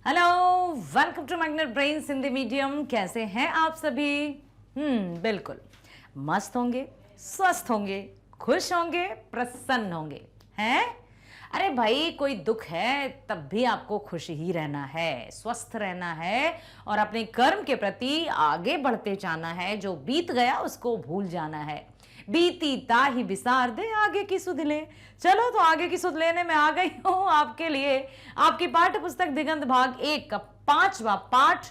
Hello, welcome to Magnet Brains Hindi medium. कैसे हैं आप सभी? बिल्कुल मस्त होंगे, स्वस्थ होंगे, खुश होंगे, प्रसन्न होंगे, हैं? अरे भाई, कोई दुख है तब भी आपको खुश ही रहना है, स्वस्थ रहना है और अपने कर्म के प्रति आगे बढ़ते जाना है। जो बीत गया उसको भूल जाना है। बीती ताही बिसार दे, आगे की सुध ले। चलो तो आगे की सुध लेने में आ गई हूं आपके लिए। आपकी पाठ्य पुस्तक दिगंत भाग 1 का 5वां पाठ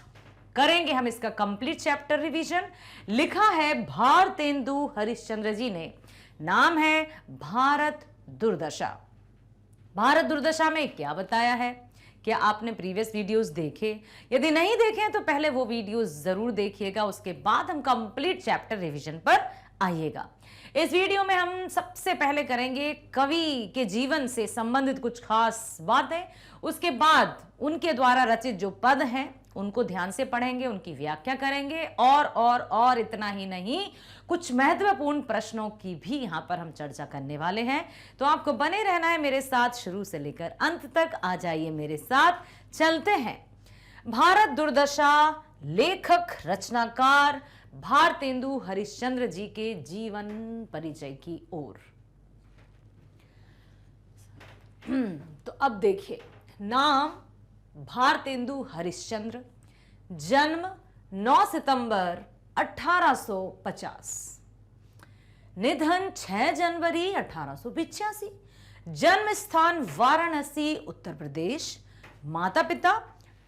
करेंगे हम। इसका कंप्लीट चैप्टर रिवीजन लिखा है भारतेंदु हरिश्चंद्र जी ने। नाम है भारत दुर्दशा। भारत दुर्दशा में क्या बताया है? क्या आपने प्रीवियस वीडियोस देखे? यदि नहीं देखे तो पहले वो वीडियोस जरूर देखिएगा, उसके बाद हम कंप्लीट चैप्टर रिवीजन पर आइएगा। इस वीडियो में हम सबसे पहले करेंगे कवि के जीवन से संबंधित कुछ खास बातें। उसके बाद उनके द्वारा रचित जो पद हैं उनको ध्यान से पढ़ेंगे, उनकी व्याख्या करेंगे और इतना ही नहीं, कुछ महत्वपूर्ण प्रश्नों की भी यहां पर हम चर्चा करने वाले हैं। तो आपको बने रहना है मेरे साथ शुरू से लेकर अंत तक। आ जाइए मेरे साथ, चलते हैं भारत दुर्दशा लेखक रचनाकार भारतेंदु हरिश्चंद्र जी के जीवन परिचय की ओर। तो अब देखिए, नाम भारतेंदु हरिश्चंद्र, जन्म 9 सितंबर 1850, निधन 6 जनवरी 1885, जन्म स्थान वाराणसी उत्तर प्रदेश, माता पिता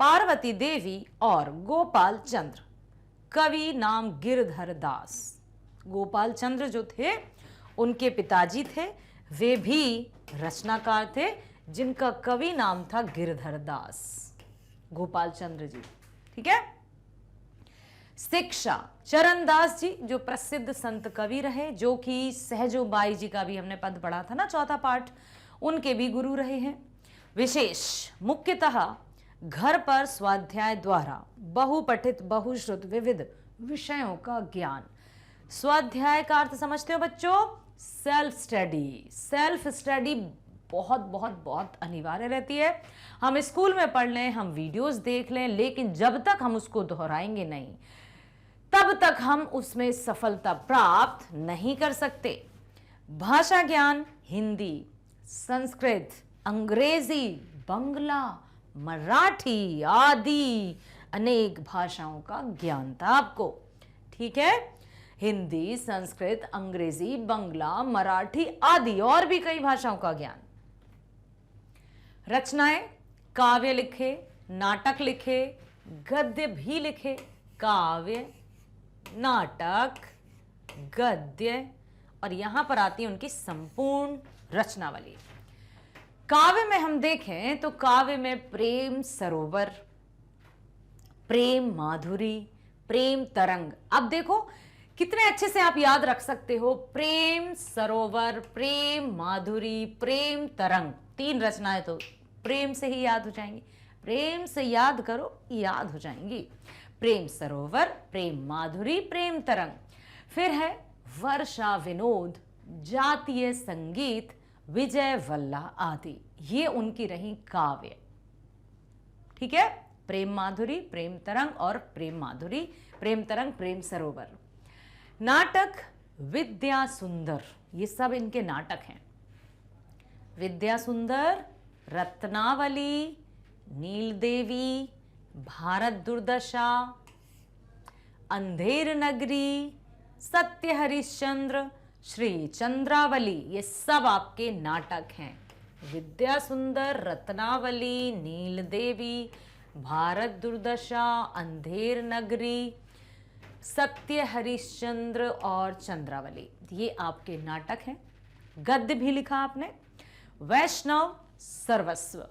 पार्वती देवी और गोपाल चंद्र, कवि नाम गिरधर दास। गोपाल चंद्र जो थे उनके पिताजी थे, वे भी रचनाकार थे जिनका कवि नाम था गिरधर दास। गोपाल चंद्र जी, ठीक है। शिक्षा, चरणदास जी जो प्रसिद्ध संत कवि रहे, जो कि सहजोबाई जी का भी हमने पद पढ़ा था ना, चौथा पाठ, उनके भी गुरु रहे हैं। विशेष, मुख्यतः घर पर स्वाध्याय द्वारा बहुपठित बहुश्रुत विविध विषयों का ज्ञान। स्वाध्याय का अर्थ समझते हो बच्चों? Self study. सेल्फ स्टडी बहुत बहुत बहुत अनिवार्य रहती है। हम स्कूल में पढ़ लें, हम वीडियोस देख लें, लेकिन जब तक हम उसको दोहराएंगे नहीं तब तक हम उसमें सफलता प्राप्त नहीं कर सकते। भाषा ज्ञान, हिंदी, संस्कृत, अंग्रेजी, बंगला, मराठी आदि अनेक भाषाओं का ज्ञान था आपको, ठीक है। हिंदी, संस्कृत, अंग्रेजी, बंगला, मराठी आदि और भी कई भाषाओं का ज्ञान। रचनाएं, काव्य लिखे, नाटक लिखे, गद्य भी लिखे। काव्य, नाटक, गद्य, और यहां पर आती है उनकी संपूर्ण रचनावली। काव्य में हम देखें तो काव्य में प्रेम सरोवर, प्रेम माधुरी, प्रेम तरंग। अब देखो कितने अच्छे से आप याद रख सकते हो। प्रेम सरोवर, प्रेम माधुरी, प्रेम तरंग, 3 रचनाएं तो प्रेम से ही याद हो जाएंगी। प्रेम से याद करो, याद हो जाएंगी। प्रेम सरोवर, प्रेम माधुरी, प्रेम तरंग। फिर है वर्षा विनोद, जातीय संगीत, विजय वल्ला आदि। ये उनकी रही काव्य, ठीक है। प्रेम माधुरी, प्रेम तरंग और प्रेम माधुरी, प्रेम तरंग, प्रेम सरोवर। नाटक, विद्या सुंदर, ये सब इनके नाटक हैं। विद्या सुंदर, रत्नावली, नील देवी, भारत दुर्दशा, अंधेर नगरी, सत्य हरिश्चंद्र, श्री चंद्रावली, ये सब आपके नाटक हैं। विद्या सुंदर, रत्नावली, नील देवी, भारत दुर्दशा, अंधेर नगरी, सत्य हरिश्चंद्र और चंद्रावली, ये आपके नाटक हैं। गद्य भी लिखा आपने। वैष्णव सर्वस्व,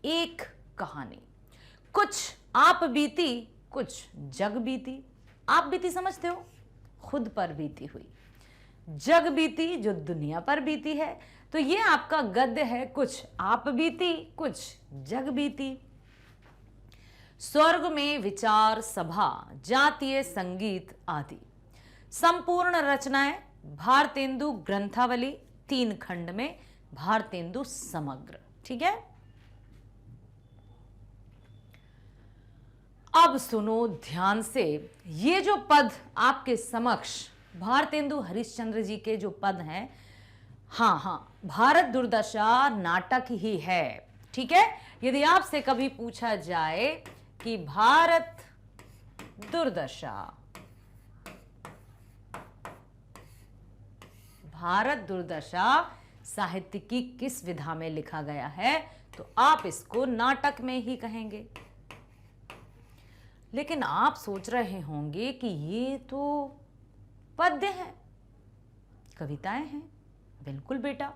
एक कहानी। कुछ आप बीती, कुछ जग बीती। आप बीती समझते हो? खुद पर बीती हुई। जग बीती जो दुनिया पर बीती है। तो ये आपका गद्य है, कुछ आप बीती, कुछ जग बीती। स्वर्ग में विचार सभा, जातीय संगीत आदि। संपूर्ण रचनाएं भारतेंदु ग्रंथावली, 3 खंड में, भारतेंदु समग्र, ठीक है। अब सुनो ध्यान से, ये जो पद आपके समक्ष भारतेंदु हरिश्चंद्र जी के जो पद हैं, हाँ हाँ, भारत दुर्दशा नाटक ही है, ठीक है। यदि आपसे कभी पूछा जाए कि भारत दुर्दशा, भारत दुर्दशा साहित्य की किस विधा में लिखा गया है, तो आप इसको नाटक में ही कहेंगे। लेकिन आप सोच रहे होंगे कि ये तो पद्य हैं, कविताएं हैं। बिल्कुल बेटा,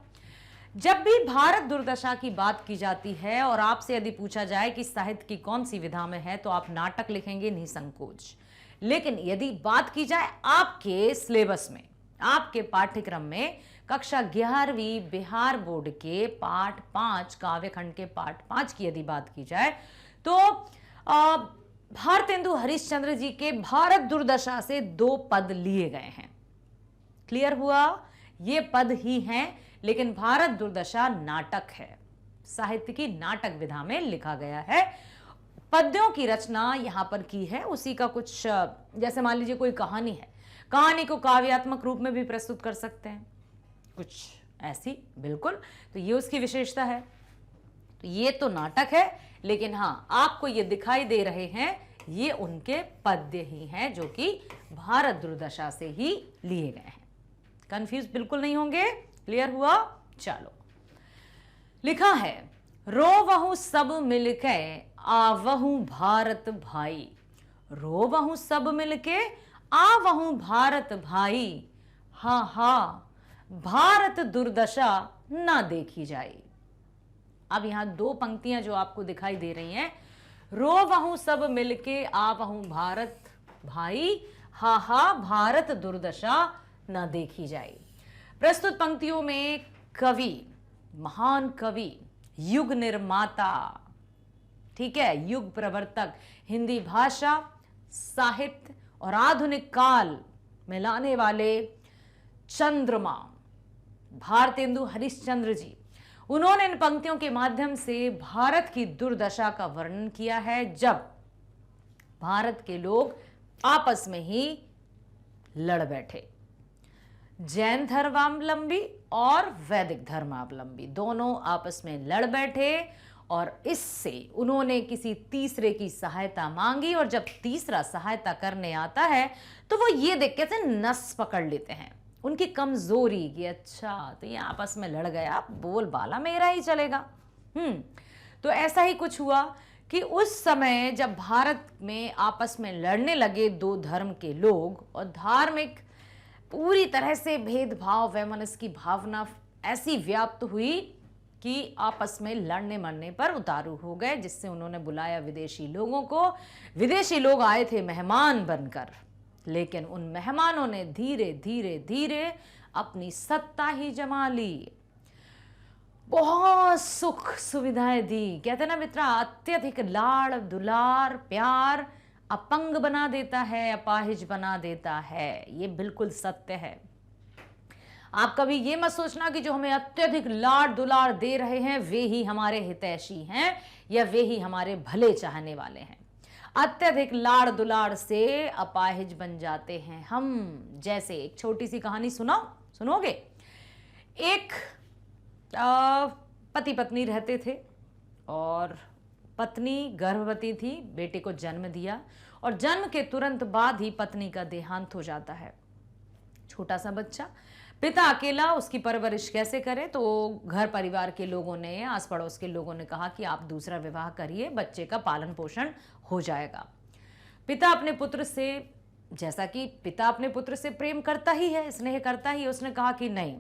जब भी भारत दुर्दशा की बात की जाती है और आपसे यदि पूछा जाए कि साहित्य की कौन सी विधा में है, तो आप नाटक लिखेंगे निसंकोच। लेकिन यदि बात की जाए आपके सिलेबस में, आपके पाठ्यक्रम में, कक्षा 11वीं बिहार बोर्ड के पाठ 5 काव्यखंड के पाठ 5 की यदि बात की जाए, तो भारतेंदु हरिश्चंद्र जी के भारत दुर्दशा से 2 पद लिए गए हैं। क्लियर हुआ? ये पद ही हैं, लेकिन भारत दुर्दशा नाटक है, साहित्य की नाटक विधा में लिखा गया है। पद्यों की रचना यहां पर की है उसी का कुछ, जैसे मान लीजिए कोई कहानी है, कहानी को काव्यात्मक रूप में भी प्रस्तुत कर सकते हैं, कुछ ऐसी। बिल्कुल, तो ये उसकी विशेषता है। तो ये तो नाटक है, लेकिन हाँ, आपको ये दिखाई दे रहे हैं, ये उनके पद्य ही हैं जो कि भारत दुर्दशा से ही लिए गए हैं। कंफ्यूज बिल्कुल नहीं होंगे। क्लियर हुआ? चलो, लिखा है, रोवहु सब मिलके आवहु भारत भाई, रोवहु सब मिलके आवहु भारत भाई, हा हा भारत दुर्दशा ना देखी जाए। अब यहां 2 पंक्तियां जो आपको दिखाई दे रही हैं, रोवहु सब मिलके आवहु भारत भाई, हा हा भारत दुर्दशा ना देखी जाए। प्रस्तुत पंक्तियों में कवि, महान कवि, युग निर्माता, ठीक है, युग प्रवर्तक, हिंदी भाषा, साहित्य और आधुनिक काल में लाने वाले चंद्रमा भारतेंदु हरिश्चंद्र जी, उन्होंने इन पंक्तियों के माध्यम से भारत की दुर्दशा का वर्णन किया है, जब भारत के लोग आपस में ही लड़ बैठे। जैन धर्मावलंबी और वैदिक धर्मावलंबी दोनों आपस में लड़ बैठे, और इससे उन्होंने किसी तीसरे की सहायता मांगी, और जब तीसरा सहायता करने आता है तो वो ये देख के नस पकड़ लेते हैं उनकी कमजोरी की, अच्छा तो ये आपस में लड़ गया, बोलबाला मेरा ही चलेगा। तो ऐसा ही कुछ हुआ कि उस समय जब भारत में आपस में लड़ने लगे 2 धर्म के लोग, और धार्मिक पूरी तरह से भेदभाव वैमनस्य की भावना ऐसी व्याप्त हुई कि आपस में लड़ने मरने पर उतारू हो गए, जिससे उन्होंने बुलाया विदेशी लोगों को। विदेशी लोग आए थे मेहमान बनकर, लेकिन उन मेहमानों ने धीरे धीरे धीरे अपनी सत्ता ही जमा ली, बहुत सुख सुविधाएं दी। कहते ना मित्रा, अत्यधिक लाड़ दुलार प्यार अपंग बना देता है, अपाहिज बना देता है। ये बिल्कुल सत्य है। आप कभी ये मत सोचना कि जो हमें अत्यधिक लाड़ दुलार दे रहे हैं वे ही हमारे हितैषी हैं या वे ही हमारे भले चाहने वाले हैं। अत्यधिक लाड़ दुलार से अपाहिज बन जाते हैं हम। जैसे एक छोटी सी कहानी सुनोगे? एक पति पत्नी रहते थे, और पत्नी गर्भवती थी, बेटे को जन्म दिया, और जन्म के तुरंत बाद ही पत्नी का देहांत हो जाता है। छोटा सा बच्चा, पिता अकेला, उसकी परवरिश कैसे करे? तो घर परिवार के लोगों ने, आस पड़ोस के लोगों ने कहा कि आप दूसरा विवाह करिए, बच्चे का पालन पोषण हो जाएगा। पिता अपने पुत्र से, जैसा कि पिता अपने पुत्र से प्रेम करता ही है, स्नेह करता ही, उसने कहा कि नहीं,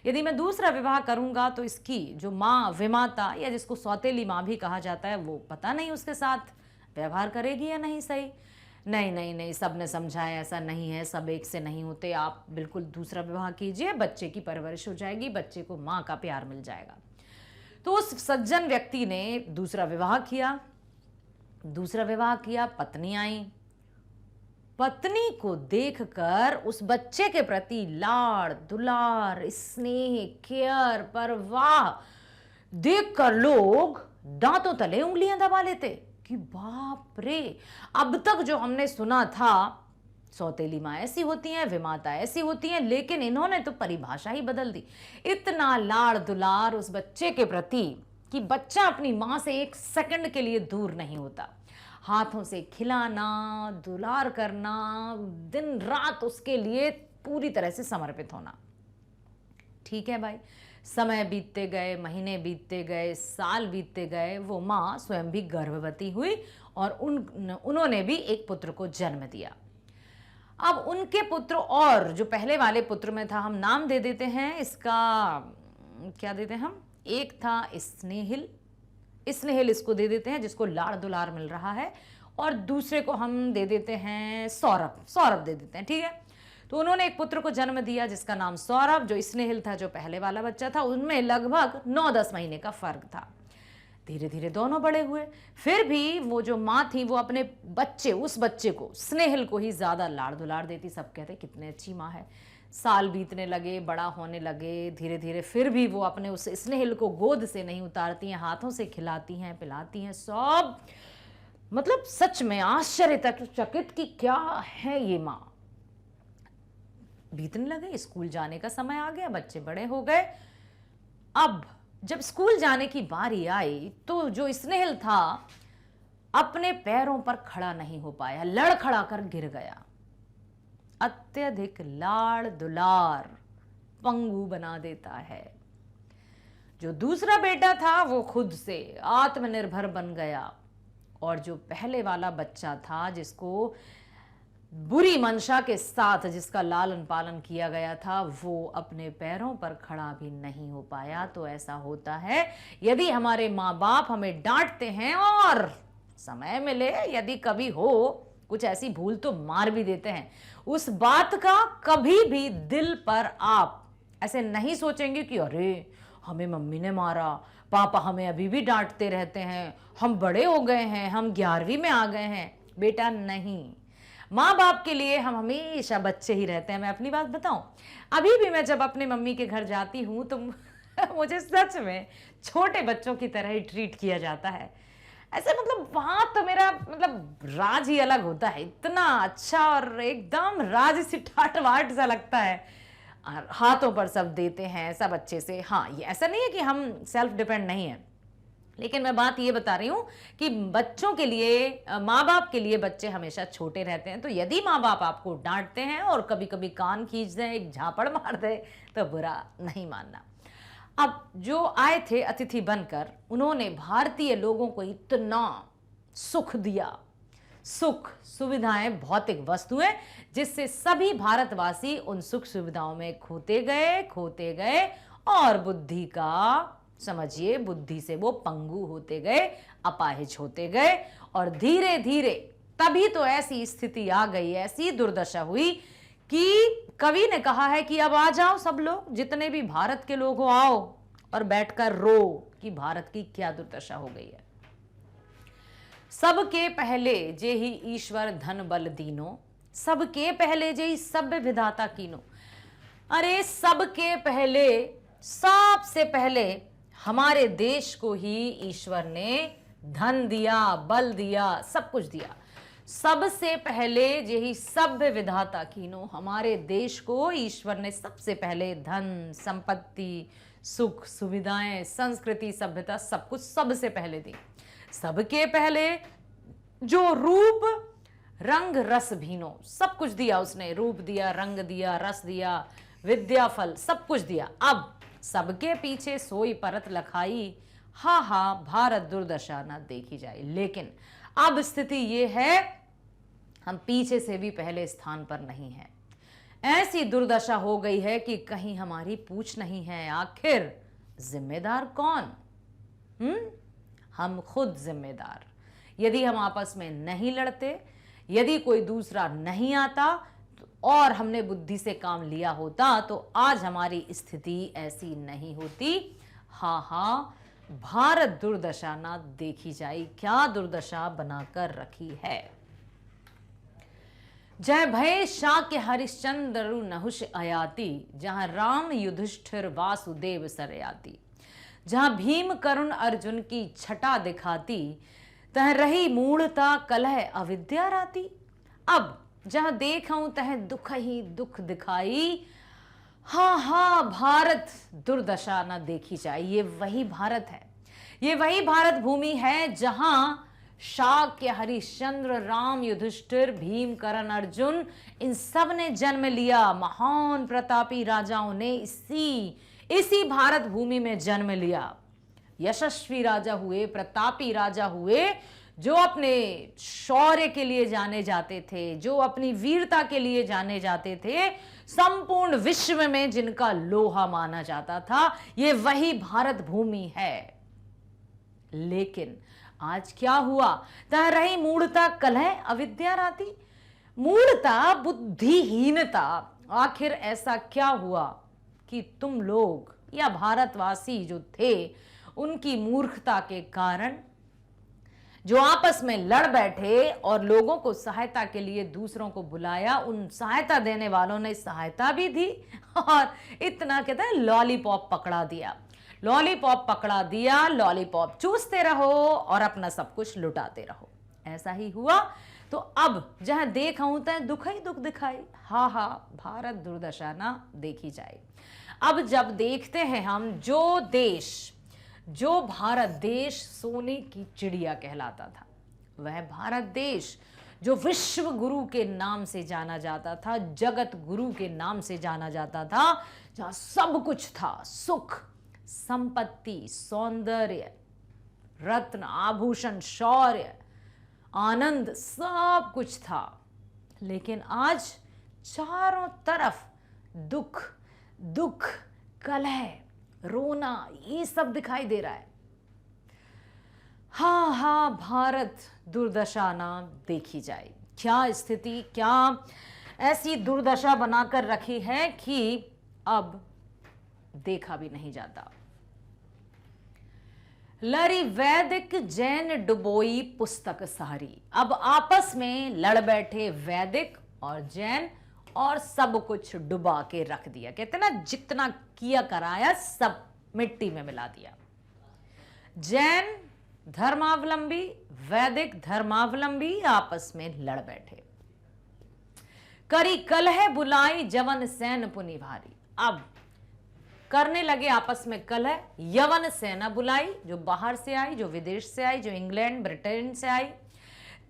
यदि मैं दूसरा विवाह करूंगा तो इसकी जो माँ विमाता, या जिसको सौतेली माँ भी कहा जाता है, वो पता नहीं उसके साथ व्यवहार करेगी या नहीं सही। नहीं नहीं नहीं, सबने समझाया ऐसा नहीं है, सब एक से नहीं होते, आप बिल्कुल दूसरा विवाह कीजिए, बच्चे की परवरिश हो जाएगी, बच्चे को माँ का प्यार मिल जाएगा। तो उस सज्जन व्यक्ति ने दूसरा विवाह किया। पत्नी आई। पत्नी को देखकर उस बच्चे के प्रति लाड़ दुलार स्नेह केयर परवाह देखकर लोग दांतों तले उंगलियां दबा लेते। कि बाप रे, अब तक जो हमने सुना था सौतेली माँ ऐसी होती हैं, विमाता ऐसी होती हैं, लेकिन इन्होंने तो परिभाषा ही बदल दी। इतना लाड़ दुलार उस बच्चे के प्रति कि बच्चा अपनी माँ से एक सेकंड के लिए दूर नहीं होता। हाथों से खिलाना, दुलार करना, दिन रात उसके लिए पूरी तरह से समर्पित होना। ठीक है भाई, समय बीतते गए, महीने बीतते गए, साल बीतते गए, वो माँ स्वयं भी गर्भवती हुई और उन्होंने भी एक पुत्र को जन्म दिया। अब उनके पुत्र और जो पहले वाले पुत्र में था, हम नाम दे देते हैं इसका, क्या देते हैं हम, एक था स्नेहिल, स्नेहिल इसको दे देते हैं जिसको लाड़ दुलार मिल रहा है, और दूसरे को हम दे देते हैं सौरभ, सौरभ दे देते हैं। ठीक है, तो उन्होंने एक पुत्र को जन्म दिया जिसका नाम सौरभ। जो स्नेहिल था, जो पहले वाला बच्चा था, उनमें लगभग 9-10 महीने का फर्क था। धीरे धीरे दोनों बड़े हुए, फिर भी वो जो माँ थी वो अपने बच्चे, उस बच्चे को, स्नेहिल को ही ज्यादा लाड़ दुलार देती। सब कहते कितने अच्छी माँ है। साल बीतने लगे, बड़ा होने लगे, धीरे धीरे फिर भी वो अपने उस स्नेहिल को गोद से नहीं उतारती हैं, हाथों से खिलाती हैं, पिलाती हैं, सब मतलब सच में आश्चर्यचकित कि क्या है ये माँ। बीतने लगे, स्कूल जाने का समय आ गया, बच्चे बड़े हो गए। अब जब स्कूल जाने की बारी आई तो जो स्नेहिल था अपने पैरों पर खड़ा नहीं हो पाया, लड़खड़ा कर गिर गया। अत्यधिक लाड़ दुलार पंगु बना देता है। जो दूसरा बेटा था वो खुद से आत्मनिर्भर बन गया, और जो पहले वाला बच्चा था जिसको बुरी मंशा के साथ जिसका लालन पालन किया गया था, वो अपने पैरों पर खड़ा भी नहीं हो पाया। तो ऐसा होता है यदि हमारे माँ बाप हमें डांटते हैं और समय मिले, यदि कभी हो कुछ ऐसी भूल, तो मार भी देते हैं। उस बात का कभी भी दिल पर आप ऐसे नहीं सोचेंगे कि अरे हमें मम्मी ने मारा, पापा हमें अभी भी डांटते रहते हैं, हम बड़े हो गए हैं, हम 11वीं में आ गए हैं। बेटा नहीं, माँ बाप के लिए हम हमेशा बच्चे ही रहते हैं। मैं अपनी बात बताऊं, अभी भी मैं जब अपने मम्मी के घर जाती हूँ तो मुझे सच में छोटे बच्चों की तरह ही ट्रीट किया जाता है। ऐसे मतलब वहां तो मेरा मतलब राज ही अलग होता है, इतना अच्छा और एकदम राज सी ठाट वाट सा लगता है। और हाथों पर सब देते हैं, सब अच्छे से। हाँ, ये ऐसा नहीं है कि हम सेल्फ डिपेंड नहीं है, लेकिन मैं बात ये बता रही हूं कि बच्चों के लिए, माँ बाप के लिए बच्चे हमेशा छोटे रहते हैं। तो यदि माँ बाप आपको डांटते हैं और कभी कभी कान खींच दें, एक झापड़ मार दे, तो बुरा नहीं मानना। अब जो आए थे अतिथि बनकर, उन्होंने भारतीय लोगों को इतना सुख दिया, सुख सुविधाएं, भौतिक वस्तुएं, जिससे सभी भारतवासी उन सुख सुविधाओं में खोते गए और बुद्धि का, समझिए, बुद्धि से वो पंगु होते गए, अपाहिज होते गए। और धीरे धीरे तभी तो ऐसी स्थिति आ गई, ऐसी दुर्दशा हुई कि कवि ने कहा है कि अब आ जाओ सब लोग, जितने भी भारत के लोग हो, आओ और बैठकर रो कि भारत की क्या दुर्दशा हो गई है। सबके पहले जे ही ईश्वर धन बल दीनो, सबके पहले जे ही सभ्य विधाता कीनो। अरे सबके पहले, सबसे पहले हमारे देश को ही ईश्वर ने धन दिया, बल दिया, सब कुछ दिया। सबसे पहले यही सभ्य विधाता कीनो, हमारे देश को ईश्वर ने सबसे पहले धन, संपत्ति, सुख, सुविधाएं, संस्कृति, सभ्यता, सब कुछ सबसे पहले दी। सबके पहले जो रूप रंग रस भीनो, सब कुछ दिया उसने, रूप दिया, रंग दिया, रस दिया, विद्या फल, सब कुछ दिया। अब सबके पीछे सोई परत लखाई, हा हा भारत दुर्दशा न देखी जाए। लेकिन अब स्थिति ये है, हम पीछे से भी पहले स्थान पर नहीं है। ऐसी दुर्दशा हो गई है कि कहीं हमारी पूछ नहीं है। आखिर जिम्मेदार कौन? हम खुद जिम्मेदार। यदि हम आपस में नहीं लड़ते, यदि कोई दूसरा नहीं आता और हमने बुद्धि से काम लिया होता, तो आज हमारी स्थिति ऐसी नहीं होती। हाँ हाँ, भारत दुर्दशा ना देखी जाए, क्या दुर्दशा बनाकर रखी है। जय भय शाक्य हरिश्चंद्र नहुष अयाति, जहां राम युधिष्ठिर वासुदेव सरयाति, जहां भीम करुण अर्जुन की छटा दिखाती, तह रही मूढ़ता कलह अविद्या राती। अब जहां देखूं तह दुख ही दुख दिखाई। हाँ हाँ भारत दुर्दशा न देखी जाए। ये वही भारत है, ये वही भारत भूमि है जहां शाक्य, हरिश्चंद्र, राम, युधिष्ठिर, भीम, कर्ण, अर्जुन इन सब ने जन्म लिया। महान प्रतापी राजाओं ने इसी भारत भूमि में जन्म लिया। यशस्वी राजा हुए, प्रतापी राजा हुए, जो अपने शौर्य के लिए जाने जाते थे, जो अपनी वीरता के लिए जाने जाते थे, संपूर्ण विश्व में जिनका लोहा माना जाता था। ये वही भारत भूमि है। लेकिन आज क्या हुआ? तह रही मूढ़ता कलह अविद्या राती। मूढ़ता, बुद्धिहीनता। आखिर ऐसा क्या हुआ कि तुम लोग या भारतवासी जो थे, उनकी मूर्खता के कारण जो आपस में लड़ बैठे और लोगों को सहायता के लिए दूसरों को बुलाया, उन सहायता देने वालों ने सहायता भी दी और इतना कहते हैं लॉलीपॉप पकड़ा दिया। लॉलीपॉप पकड़ा दिया, लॉलीपॉप चूसते रहो और अपना सब कुछ लुटाते रहो। ऐसा ही हुआ। तो अब जहां देखूं तह दुख ही दुख दिखाई। हा हा भारत दुर्दशा ना देखी जाए। अब जब देखते हैं हम, जो भारत देश सोने की चिड़िया कहलाता था, वह भारत देश जो विश्व गुरु के नाम से जाना जाता था, जगत गुरु के नाम से जाना जाता था, जहां सब कुछ था, सुख, संपत्ति, सौंदर्य, रत्न, आभूषण, शौर्य, आनंद, सब कुछ था। लेकिन आज चारों तरफ दुख, दुख, कलह, रोना, ये सब दिखाई दे रहा है। हाँ हाँ भारत दुर्दशा ना देखी जाए। क्या स्थिति, क्या ऐसी दुर्दशा बनाकर रखी है कि अब देखा भी नहीं जाता। लड़ी वैदिक जैन डुबोई पुस्तक सारी। अब आपस में लड़ बैठे वैदिक और जैन और सब कुछ डुबा के रख दिया। कहते ना, जितना किया कराया सब मिट्टी में मिला दिया। जैन धर्मावलंबी, वैदिक धर्मावलंबी आपस में लड़ बैठे। करी कलह बुलाई जवन सैन पुनि भारी। अब करने लगे आपस में कलह। यवन सेना बुलाई, जो बाहर से आई, जो विदेश से आई, जो इंग्लैंड ब्रिटेन से आई।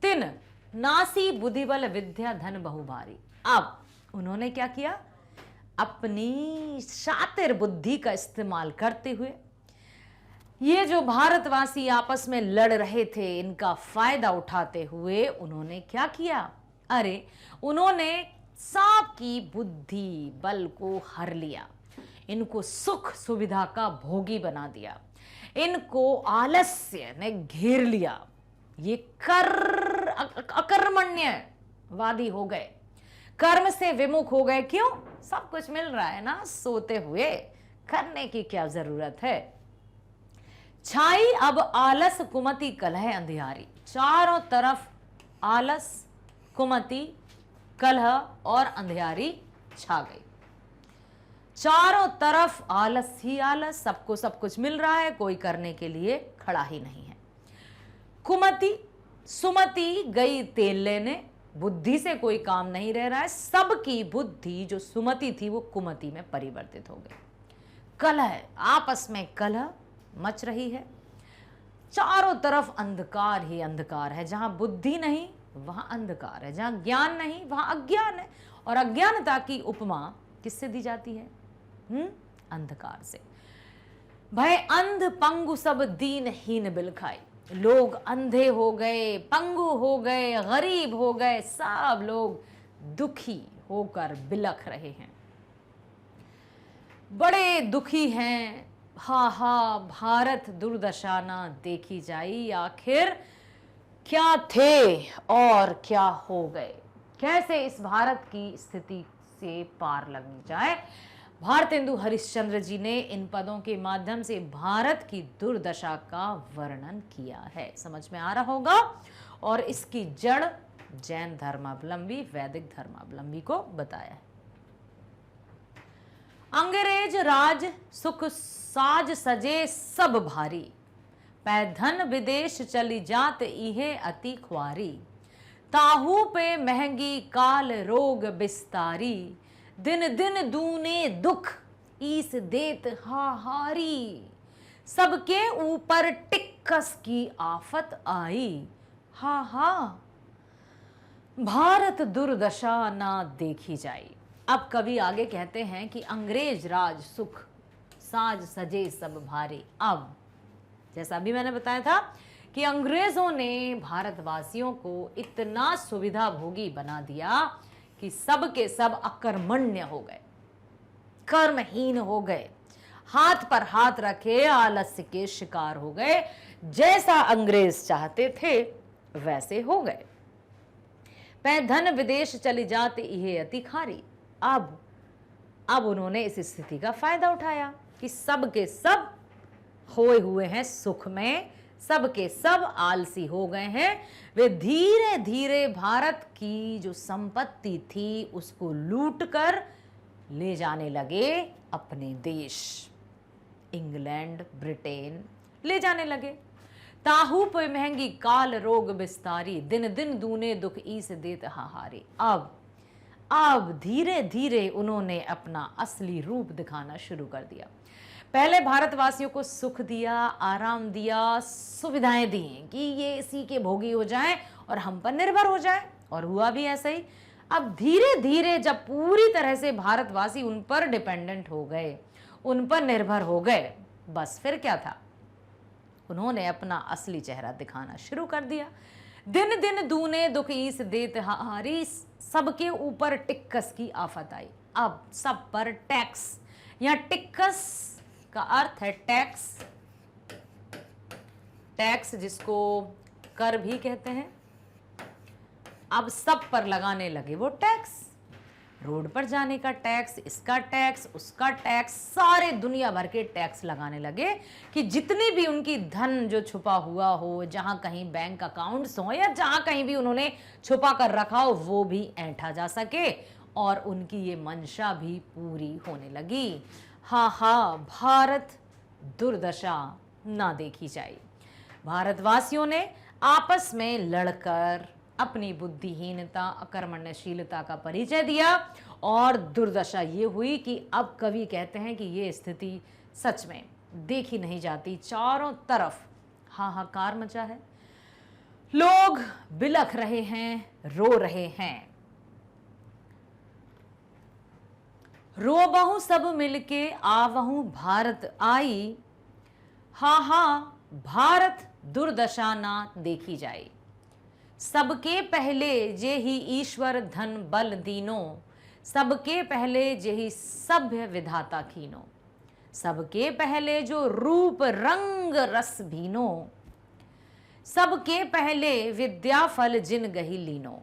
तिन नासी बुद्धिबल विद्या धन बहुभारी। अब उन्होंने क्या किया? अपनी शातिर बुद्धि का इस्तेमाल करते हुए ये जो भारतवासी आपस में लड़ रहे थे, इनका फायदा उठाते हुए उन्होंने क्या किया? अरे उन्होंने सबकी बुद्धि बल को हर लिया, इनको सुख सुविधा का भोगी बना दिया, इनको आलस्य ने घेर लिया। ये अकर्मण्यवादी हो गए, कर्म से विमुख हो गए। क्यों? सब कुछ मिल रहा है ना, सोते हुए करने की क्या जरूरत है। छाई अब आलस कुमति कलह अंधियारी। चारों तरफ आलस, कुमति, कलह और अंधियारी छा गई। चारों तरफ आलस ही आलस, सबको सब कुछ मिल रहा है, कोई करने के लिए खड़ा ही नहीं है। कुमति, सुमति गई तेल लेने, बुद्धि से कोई काम नहीं रह रहा है। सबकी बुद्धि जो सुमति थी वो कुमति में परिवर्तित हो गई। कलह, आपस में कलह मच रही है। चारों तरफ अंधकार ही अंधकार है। जहां बुद्धि नहीं वहां अंधकार है, जहां ज्ञान नहीं वहां अज्ञान है। और अज्ञानता की उपमा किससे दी जाती है? अंधकार से। भय अंध पंगु सब दीनहीन बिलखाई। लोग अंधे हो गए, पंगु हो गए, गरीब हो गए, सब लोग दुखी होकर बिलख रहे हैं, बड़े दुखी हैं। हा हा भारत दुर्दशा ना देखी जाई। आखिर क्या थे और क्या हो गए? कैसे इस भारत की स्थिति से पार लगी जाए? भारतेंदु हरिश्चंद्र जी ने इन पदों के माध्यम से भारत की दुर्दशा का वर्णन किया है। समझ में आ रहा होगा। और इसकी जड़ जैन धर्मावलंबी, वैदिक धर्मावलंबी को बताया है। अंग्रेज राज सुख साज सजे सब भारी, पैधन विदेश चली जात इहे अति ख्वारी, ताहू पे महंगी काल रोग बिस्तारी, दिन दिन दूने दुख ईस देत हाहारी, सबके ऊपर टिक्कस की आफत आई, हा हा भारत दुर्दशा ना देखी जाई। अब कवि आगे कहते हैं कि अंग्रेज राज सुख साज सजे सब भारे। अब जैसा अभी मैंने बताया था कि अंग्रेजों ने भारतवासियों को इतना सुविधा भोगी बना दिया कि सब के सब अकर्मण्य हो गए, कर्महीन हो गए, हाथ पर हाथ रखे आलस्य के शिकार हो गए, जैसा अंग्रेज चाहते थे वैसे हो गए। पैधन विदेश चली जाते इहे अति खारी। अब उन्होंने इस स्थिति का फायदा उठाया कि सब के सब खोए हुए हैं सुख में, सब के सब आलसी हो गए हैं। वे धीरे धीरे भारत की जो संपत्ति थी उसको लूट कर ले जाने लगे अपने देश, इंग्लैंड, ब्रिटेन ले जाने लगे। ताहू पे महंगी काल रोग बिस्तारी, दिन दिन दूने दुख ईस देत हाहारी। अब धीरे धीरे उन्होंने अपना असली रूप दिखाना शुरू कर दिया। पहले भारतवासियों को सुख दिया, आराम दिया, सुविधाएं दी कि ये इसी के भोगी हो जाएं और हम पर निर्भर हो जाएं, और हुआ भी ऐसा ही। अब धीरे धीरे जब पूरी तरह से भारतवासी उन पर डिपेंडेंट हो गए, उन पर निर्भर हो गए, बस फिर क्या था, उन्होंने अपना असली चेहरा दिखाना शुरू कर दिया। दिन दिन दूने दुख ईस देत हाहारी, सबके ऊपर टिक्कस की आफत आई। अब सब पर टैक्स, या टिक्कस का अर्थ है टैक्स, टैक्स जिसको कर भी कहते हैं। अब सब पर लगाने लगे वो टैक्स, रोड पर जाने का टैक्स, इसका टैक्स, उसका टैक्स, सारे दुनिया भर के टैक्स लगाने लगे कि जितनी भी उनकी धन जो छुपा हुआ हो, जहां कहीं बैंक अकाउंट्स हो या जहां कहीं भी उन्होंने छुपा कर रखा हो, वो भी ऐंठा जा सके और उनकी ये मंशा भी पूरी होने लगी। हाँ हाँ भारत दुर्दशा ना देखी जाए। भारतवासियों ने आपस में लड़कर अपनी बुद्धिहीनता, अकर्मण्यशीलता का परिचय दिया और दुर्दशा ये हुई कि अब कवि कहते हैं कि ये स्थिति सच में देखी नहीं जाती। चारों तरफ हाहाकार मचा है, लोग बिलख रहे हैं, रो रहे हैं। रोबहु सब मिलके आवहु भारत आई, हाँ हाँ भारत दुर्दशा ना देखी जाए। सबके पहले जे ही ईश्वर धन बल दीनो, सबके पहले जे ही सभ्य विधाता कीनो, सबके पहले जो रूप रंग रस भीनो, सबके पहले विद्या फल जिन गही लीनो।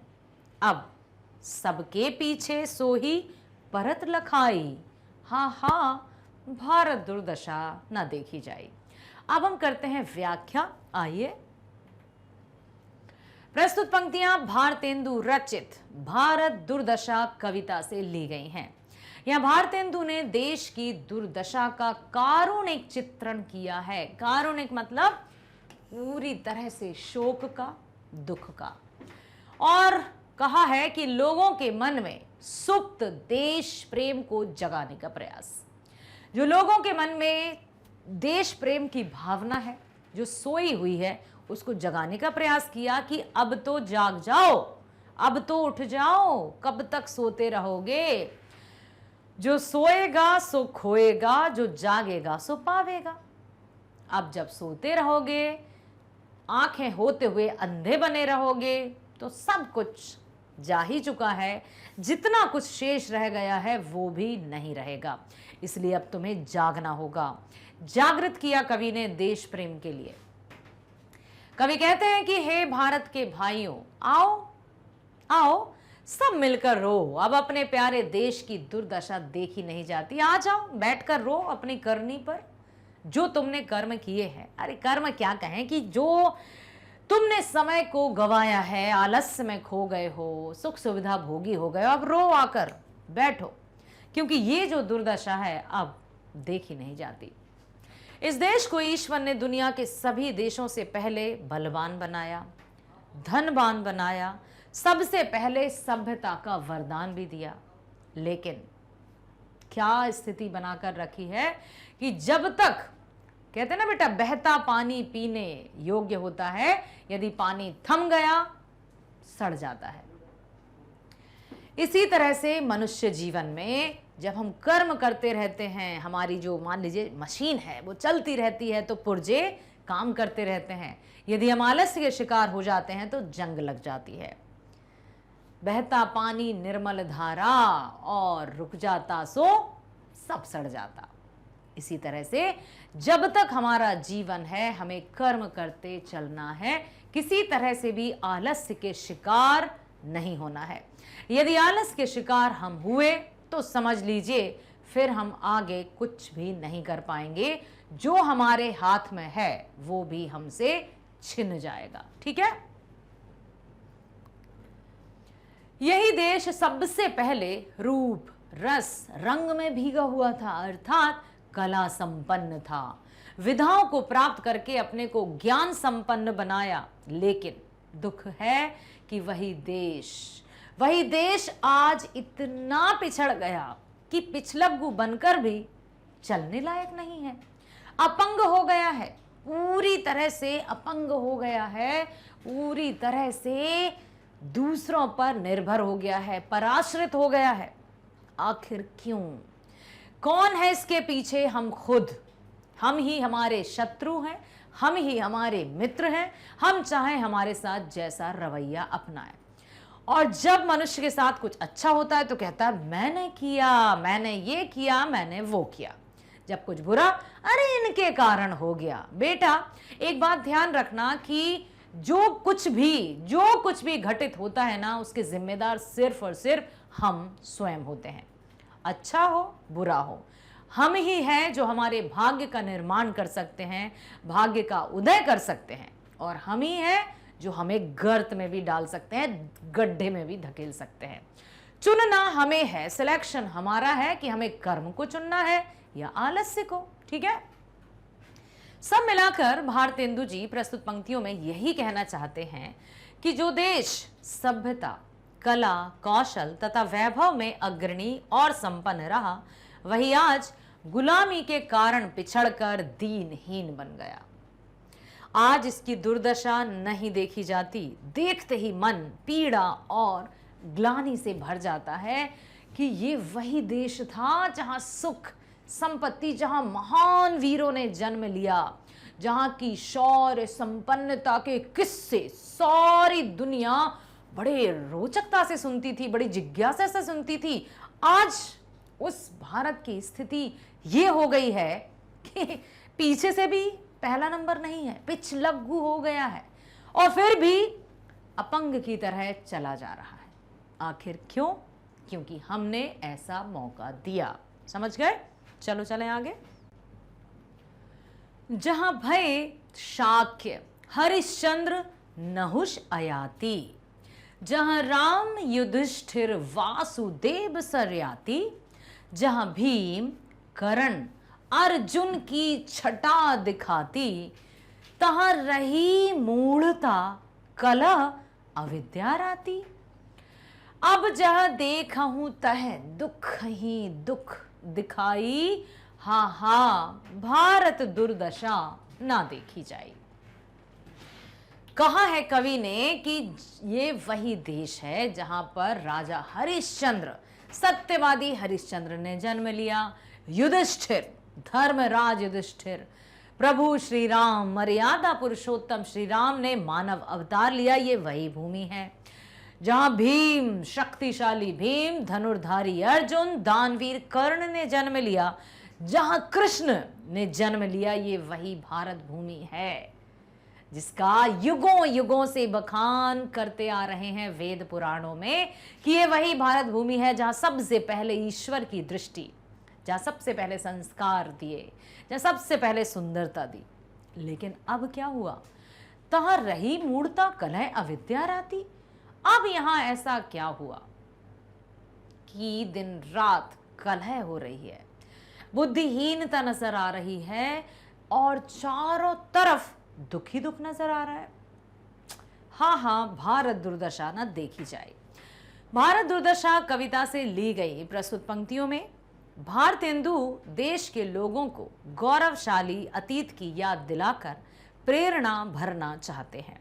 अब सबके पीछे सोही परत लखाई, हाँ हाँ भारत दुर्दशा न देखी जाए। अब हम करते हैं व्याख्या। आइए, प्रस्तुत पंक्तियां भारतेंदु रचित भारत दुर्दशा कविता से ली गई हैं। यहां भारतेंदु ने देश की दुर्दशा का कारुणिक चित्रण किया है। कारुणिक मतलब पूरी तरह से शोक का, दुख का, और कहा है कि लोगों के मन में सुप्त देश प्रेम को जगाने का प्रयास। जो लोगों के मन में देश प्रेम की भावना है, जो सोई हुई है, उसको जगाने का प्रयास किया कि अब तो जाग जाओ, अब तो उठ जाओ, कब तक सोते रहोगे। जो सोएगा सो खोएगा, जो जागेगा सो पावेगा। अब जब सोते रहोगे, आंखें होते हुए अंधे बने रहोगे, तो सब कुछ जा ही चुका है, जितना कुछ शेष रह गया है वो भी नहीं रहेगा। इसलिए अब तुम्हें जागना होगा। जागृत किया कवि ने देश प्रेम के लिए। कवि कहते हैं कि हे भारत के भाइयों, आओ आओ सब मिलकर रो। अब अपने प्यारे देश की दुर्दशा देखी नहीं जाती। आ जाओ, बैठकर रो अपनी करनी पर, जो तुमने कर्म किए हैं। अरे कर्म क्या कहें, कि जो तुमने समय को गवाया है, आलस्य में खो गए हो, सुख सुविधा भोगी हो गए हो, अब रो, आकर बैठो, क्योंकि ये जो दुर्दशा है अब देखी नहीं जाती। इस देश को ईश्वर ने दुनिया के सभी देशों से पहले बलवान बनाया, धनवान बनाया, सबसे पहले सभ्यता का वरदान भी दिया। लेकिन क्या स्थिति बनाकर रखी है कि जब तक, कहते हैं ना बेटा, बहता पानी पीने योग्य होता है, यदि पानी थम गया सड़ जाता है। इसी तरह से मनुष्य जीवन में जब हम कर्म करते रहते हैं, हमारी जो मान लीजिए मशीन है वो चलती रहती है, तो पुर्जे काम करते रहते हैं। यदि हम आलस्य के शिकार हो जाते हैं तो जंग लग जाती है। बहता पानी निर्मल धारा, और रुक जाता सो सब सड़ जाता। इसी तरह से जब तक हमारा जीवन है हमें कर्म करते चलना है, किसी तरह से भी आलस्य के शिकार नहीं होना है। यदि आलस्य के शिकार हम हुए तो समझ लीजिए फिर हम आगे कुछ भी नहीं कर पाएंगे, जो हमारे हाथ में है वो भी हमसे छिन जाएगा। ठीक है, यही देश सबसे पहले रूप रस रंग में भीगा हुआ था, अर्थात कला संपन्न था। विधाओं को प्राप्त करके अपने को ज्ञान संपन्न बनाया। लेकिन दुख है कि वही देश आज इतना पिछड़ गया कि पिछलग्गू बनकर भी चलने लायक नहीं है, अपंग हो गया है, पूरी तरह से अपंग हो गया है, पूरी तरह से दूसरों पर निर्भर हो गया है, पराश्रित हो गया है। आखिर क्यों? कौन है इसके पीछे? हम खुद। हम ही हमारे शत्रु हैं, हम ही हमारे मित्र हैं, हम चाहे हमारे साथ जैसा रवैया अपनाएं। और जब मनुष्य के साथ कुछ अच्छा होता है तो कहता है मैंने किया, मैंने ये किया, मैंने वो किया। जब कुछ बुरा, अरे इनके कारण हो गया। बेटा एक बात ध्यान रखना कि जो कुछ भी घटित होता है ना, उसके जिम्मेदार सिर्फ और सिर्फ हम स्वयं होते हैं। अच्छा हो बुरा हो, हम ही हैं जो हमारे भाग्य का निर्माण कर सकते हैं, भाग्य का उदय कर सकते हैं, और हम ही हैं जो हमें गर्त में भी डाल सकते हैं, गड्ढे में भी धकेल सकते हैं। चुनना हमें है, सिलेक्शन हमारा है कि हमें कर्म को चुनना है या आलस्य को। ठीक है, सब मिलाकर भारतेंदु जी प्रस्तुत पंक्तियों में यही कहना चाहते हैं कि जो देश सभ्यता, कला, कौशल तथा वैभव में अग्रणी और संपन्न रहा, वही आज गुलामी के कारण पिछड़कर दीनहीन बन गया। आज इसकी दुर्दशा नहीं देखी जाती, देखते ही मन पीड़ा और ग्लानि से भर जाता है कि ये वही देश था जहां सुख संपत्ति, जहां महान वीरों ने जन्म लिया, जहां की शौर्य संपन्नता के किस्से सारी दुनिया बड़े रोचकता से सुनती थी, बड़ी जिज्ञासा से सुनती थी। आज उस भारत की स्थिति ये हो गई है कि पीछे से भी पहला नंबर नहीं है, पिछलग्गू हो गया है, और फिर भी अपंग की तरह चला जा रहा है। आखिर क्यों? क्योंकि हमने ऐसा मौका दिया। समझ गए? चलो चलें आगे। जहां भय शाक्य हरिश्चंद्र नहुष अयाति, जहां राम युधिष्ठिर वासुदेव सरयाति, जहां भीम कर्ण अर्जुन की छटा दिखाती, तहां रही मूढ़ता कलह अविद्या राती। अब जह देखहूं तह दुख ही दुख दिखाई, हा हा भारत दुर्दशा ना देखी जाई। कहा है कवि ने कि ये वही देश है जहां पर राजा हरिश्चंद्र, सत्यवादी हरिश्चंद्र ने जन्म लिया। युधिष्ठिर, धर्मराज युधिष्ठिर, प्रभु श्री राम, मर्यादा पुरुषोत्तम श्री राम ने मानव अवतार लिया। ये वही भूमि है जहां भीम, शक्तिशाली भीम, धनुर्धारी अर्जुन, दानवीर कर्ण ने जन्म लिया। जहां कृष्ण ने जन्म लिया, ये वही भारत भूमि है जिसका युगों युगों से बखान करते आ रहे हैं वेद पुराणों में कि ये वही भारत भूमि है जहां सबसे पहले ईश्वर की दृष्टि, जहां सबसे पहले संस्कार दिए, जहां सबसे पहले सुंदरता दी। लेकिन अब क्या हुआ? तहां रही मूढ़ता कलह अविद्या राती। अब यहां ऐसा क्या हुआ कि दिन रात कलह हो रही है, बुद्धिहीनता नजर आ रही है, और चारों तरफ दुख ही दुख नजर आ रहा है। हाँ, भारत दुर्दशा न देखी जाए। भारत दुर्दशा कविता से ली गई प्रस्तुत पंक्तियों में भारतेंदु देश के लोगों को गौरवशाली अतीत की याद दिलाकर प्रेरणा भरना चाहते हैं।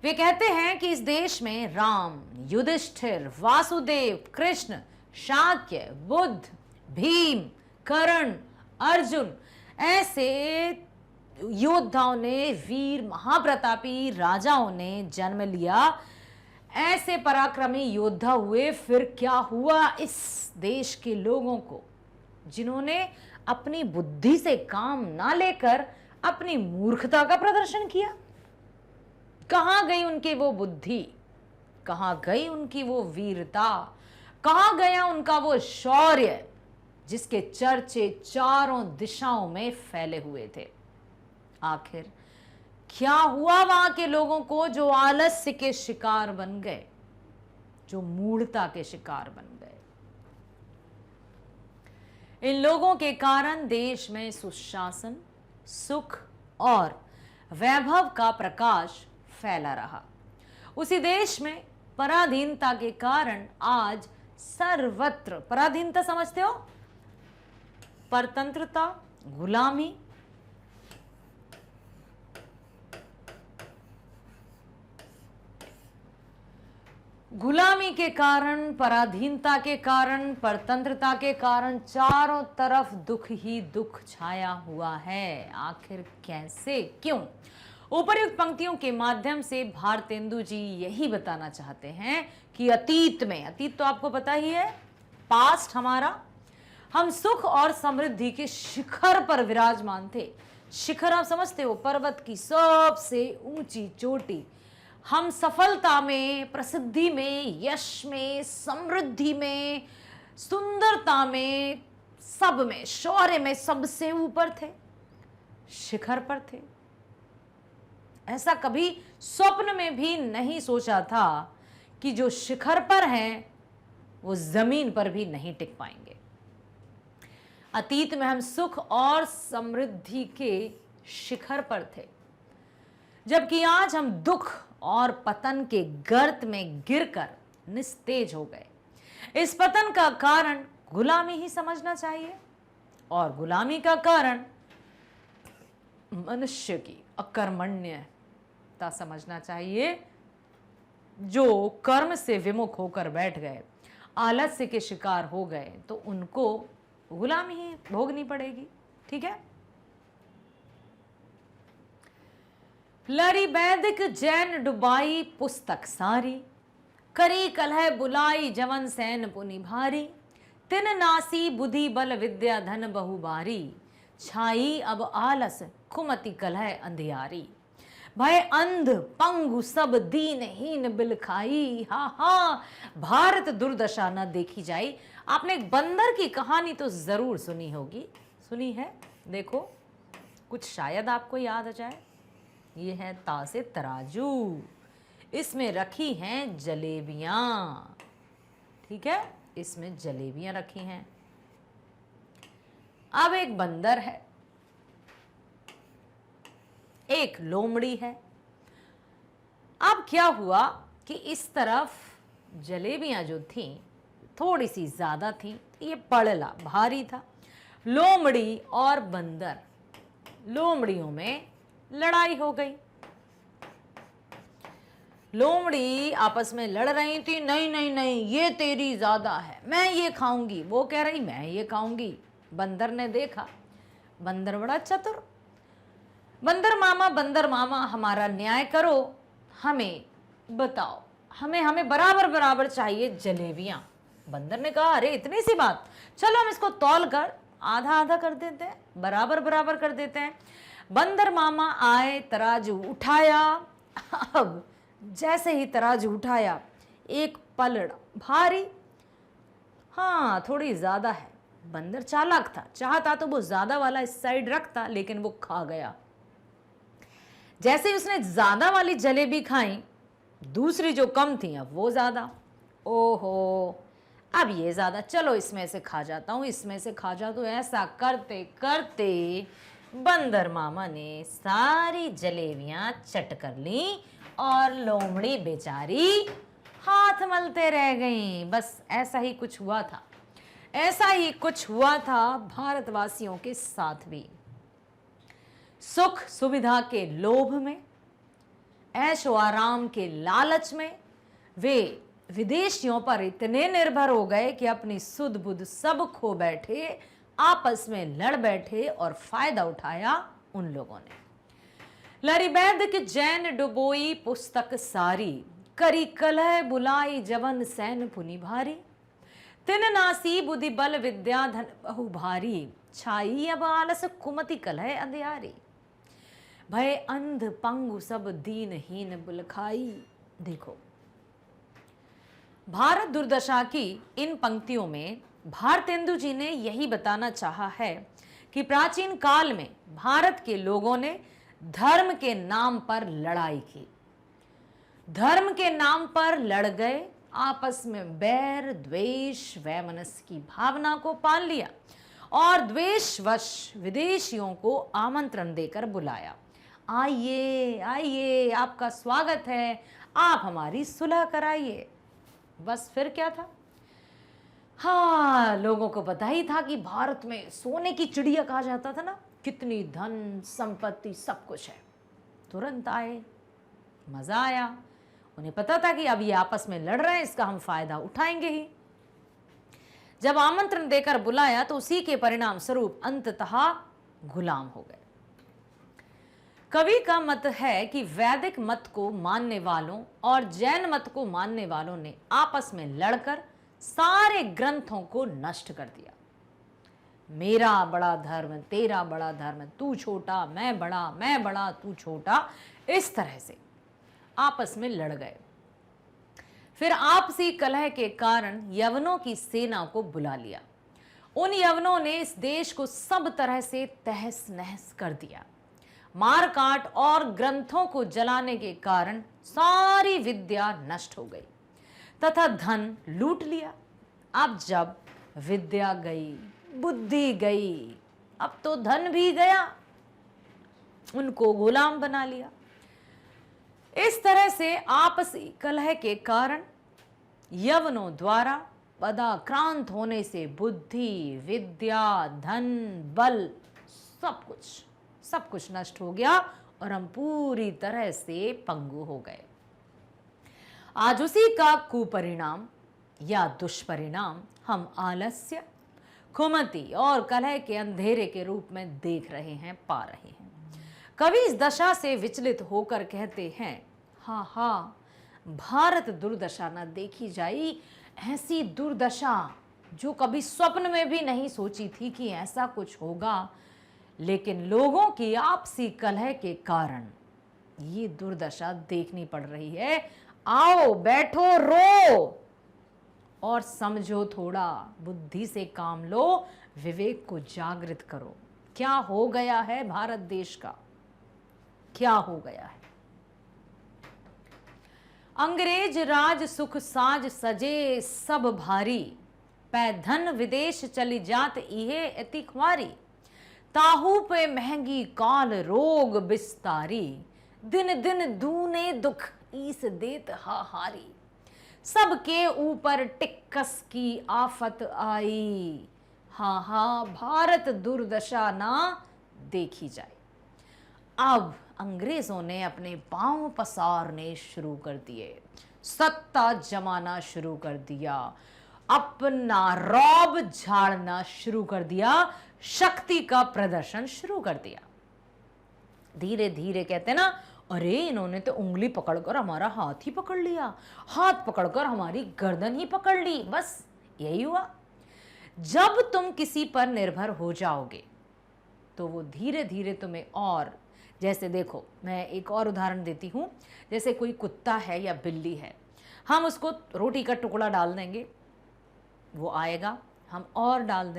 वे कहते हैं कि इस देश में राम, युधिष्ठिर, वासुदेव, कृष्ण, शाक्य, बुद्ध, भीम, कर्ण, अर्जुन ऐसे योद्धाओं ने, वीर महाप्रतापी राजाओं ने जन्म लिया। ऐसे पराक्रमी योद्धा हुए, फिर क्या हुआ इस देश के लोगों को, जिन्होंने अपनी बुद्धि से काम ना लेकर अपनी मूर्खता का प्रदर्शन किया। कहां गई उनकी वो बुद्धि, कहां गई उनकी वो वीरता, कहां गया उनका वो शौर्य जिसके चर्चे चारों दिशाओं में फैले हुए थे। आखिर क्या हुआ वहां के लोगों को जो आलस्य के शिकार बन गए, जो मूढ़ता के शिकार बन गए। इन लोगों के कारण देश में सुशासन, सुख और वैभव का प्रकाश फैला रहा। उसी देश में पराधीनता के कारण आज सर्वत्र, पराधीनता समझते हो, परतंत्रता, गुलामी, गुलामी के कारण, पराधीनता के कारण, परतंत्रता के कारण चारों तरफ दुख ही दुख छाया हुआ है। आखिर कैसे, क्यों? उपर्युक्त पंक्तियों के माध्यम से भारतेंदु जी यही बताना चाहते हैं कि अतीत में, अतीत तो आपको पता ही है, पास्ट हमारा, हम सुख और समृद्धि के शिखर पर विराजमान थे। शिखर आप समझते हो, पर्वत की सबसे ऊंची चोटी। हम सफलता में, प्रसिद्धि में, यश में, समृद्धि में, सुंदरता में, सब में, शौर्य में सबसे ऊपर थे, शिखर पर थे। ऐसा कभी स्वप्न में भी नहीं सोचा था कि जो शिखर पर हैं वो जमीन पर भी नहीं टिक पाएंगे। अतीत में हम सुख और समृद्धि के शिखर पर थे, जबकि आज हम दुख और पतन के गर्त में गिरकर निस्तेज हो गए। इस पतन का कारण गुलामी ही समझना चाहिए, और गुलामी का कारण मनुष्य की अकर्मण्यता समझना चाहिए। जो कर्म से विमुख होकर बैठ गए, आलस्य के शिकार हो गए, तो उनको गुलामी ही भोगनी पड़ेगी। ठीक है। लरी वैदिक जैन डुबाई पुस्तक सारी, करी कलह बुलाई जवन सैन पुनि भारी, तिन नासी बुद्धि बल विद्या धन बहुबारी, छाई अब आलस कुमति कलह अंधियारी, भय अंध पंगु सब दीनहीन बिल खाई। हा, भारत दुर्दशा न देखी जाई। आपने एक बंदर की कहानी तो जरूर सुनी होगी, सुनी है? देखो, कुछ शायद आपको याद आ जाए। ये है तासे तराजू, इसमें रखी हैं जलेबियां। ठीक है, इसमें जलेबियां रखी हैं। अब एक बंदर है, एक लोमड़ी है। अब क्या हुआ कि इस तरफ जलेबियां जो थी थोड़ी सी ज्यादा थी, ये पड़ला भारी था। लोमड़ी और बंदर, लोमड़ियों में लड़ाई हो गई। लोमड़ी आपस में लड़ रही थी, नहीं नहीं नहीं, ये तेरी ज्यादा है, मैं ये खाऊंगी। वो कह रही मैं ये खाऊंगी। बंदर ने देखा, बंदर बड़ा चतुर, बंदर मामा हमारा न्याय करो, हमें बताओ, हमें बराबर बराबर चाहिए जलेबियां। बंदर ने कहा अरे इतनी सी बात, चलो हम इसको तौल कर आधा आधा कर देते हैं, बराबर बराबर कर देते हैं। बंदर मामा आए, तराजू उठाया। अब जैसे ही तराजू उठाया, एक पलड़ा भारी, हाँ थोड़ी ज्यादा है। बंदर चालाक था, चाहता तो वो ज्यादा वाला इस साइड रखता, लेकिन वो खा गया। जैसे ही उसने ज्यादा वाली जलेबी खाई, दूसरी जो कम थी अब वो ज्यादा। ओहो, अब ये ज्यादा, चलो इसमें से खा जाता हूं, इसमें से खा जाता हूं। ऐसा करते करते बंदर मामा ने सारी जलेबियां चट कर ली और लोमड़ी बेचारी हाथ मलते रह गईं। बस ऐसा ही कुछ हुआ था, ऐसा ही कुछ हुआ था भारतवासियों के साथ भी। सुख सुविधा के लोभ में, ऐशो आराम के लालच में वे विदेशियों पर इतने निर्भर हो गए कि अपनी सुध बुध सब खो बैठे, आपस में लड़ बैठे और फायदा उठाया उन लोगों ने। लरिबैद के जैन डुबोई पुस्तक सारी, करी कलह बुलाई जवन सैन पुनि भारी, तिन नासी बुद्धि बल विद्या धन बहु भारी, छाई अब आलस कुमति कलह अंधियारी, भय अंध पंगु सब दीनहीन बुलखाई। देखो, भारत दुर्दशा की इन पंक्तियों में भारतेंदु जी ने यही बताना चाहा है कि प्राचीन काल में भारत के लोगों ने धर्म के नाम पर लड़ाई की, धर्म के नाम पर लड़ गए, आपस में बैर द्वेष वैमनस्य की भावना को पाल लिया और द्वेषवश विदेशियों को आमंत्रण देकर बुलाया, आइए आइए आपका स्वागत है, आप हमारी सुलह कराइए। बस फिर क्या था? हाँ, लोगों को पता ही था कि भारत में सोने की चिड़िया कहा जाता था ना, कितनी धन संपत्ति सब कुछ है। तुरंत आए, मजा आया, उन्हें पता था कि अब ये आपस में लड़ रहे हैं, इसका हम फायदा उठाएंगे ही। जब आमंत्रण देकर बुलाया तो उसी के परिणाम स्वरूप अंततः गुलाम हो गए। कवि का मत है कि वैदिक मत को मानने वालों और जैन मत को मानने वालों ने आपस में लड़कर सारे ग्रंथों को नष्ट कर दिया। मेरा बड़ा धर्म, तेरा बड़ा धर्म, तू छोटा मैं बड़ा तू छोटा, इस तरह से आपस में लड़ गए। फिर आपसी कलह के कारण यवनों की सेना को बुला लिया। उन यवनों ने इस देश को सब तरह से तहस नहस कर दिया। मार काट और ग्रंथों को जलाने के कारण सारी विद्या नष्ट हो गई तथा धन लूट लिया। अब जब विद्या गई, बुद्धि गई, अब तो धन भी गया, उनको गुलाम बना लिया। इस तरह से आपसी कलह के कारण यवनों द्वारा पदाक्रांत होने से बुद्धि, विद्या, धन, बल सब कुछ नष्ट हो गया और हम पूरी तरह से पंगु हो गए। आज उसी का कुपरिणाम या दुष्परिणाम हम आलस्य, कुमति और कलह के अंधेरे के रूप में देख रहे हैं, पा रहे हैं। कवि इस दशा से विचलित होकर कहते हैं, हाँ हाँ, भारत दुर्दशा न देखी जाई, ऐसी दुर्दशा जो कभी स्वप्न में भी नहीं सोची थी कि ऐसा कुछ होगा, लेकिन लोगों की आपसी कलह के कारण ये दुर्दशा देखनी पड़ रही है। आओ बैठो, रो और समझो, थोड़ा बुद्धि से काम लो, विवेक को जागृत करो। क्या हो गया है भारत देश का, क्या हो गया है? अंग्रेज राज सुख साज सजे सब भारी, पै धन विदेश चली जात इहे अति ख्वारी, ताहू पे महंगी काल रोग बिस्तारी, दिन दिन दूने दुख ईस देत हाहारी, सबके ऊपर टिक्कस की आफत आई, हाँ हाँ भारत दुर्दशा ना देखी जाए। अब अंग्रेजों ने अपने पांव पसारने शुरू कर दिए, सत्ता जमाना शुरू कर दिया, अपना रौब झाड़ना शुरू कर दिया, शक्ति का प्रदर्शन शुरू कर दिया। धीरे धीरे कहते ना, अरे इन्होंने तो उंगली पकड़कर हमारा हाथ ही पकड़ लिया, हाथ पकड़कर हमारी गर्दन ही पकड़ ली। बस यही हुआ। जब तुम किसी पर निर्भर हो जाओगे तो वो धीरे धीरे तुम्हें, और जैसे देखो, मैं एक और उदाहरण देती हूँ। जैसे कोई कुत्ता है या बिल्ली है, हम उसको रोटी का टुकड़ा डाल देंगे, वो आएगा, हम और डाल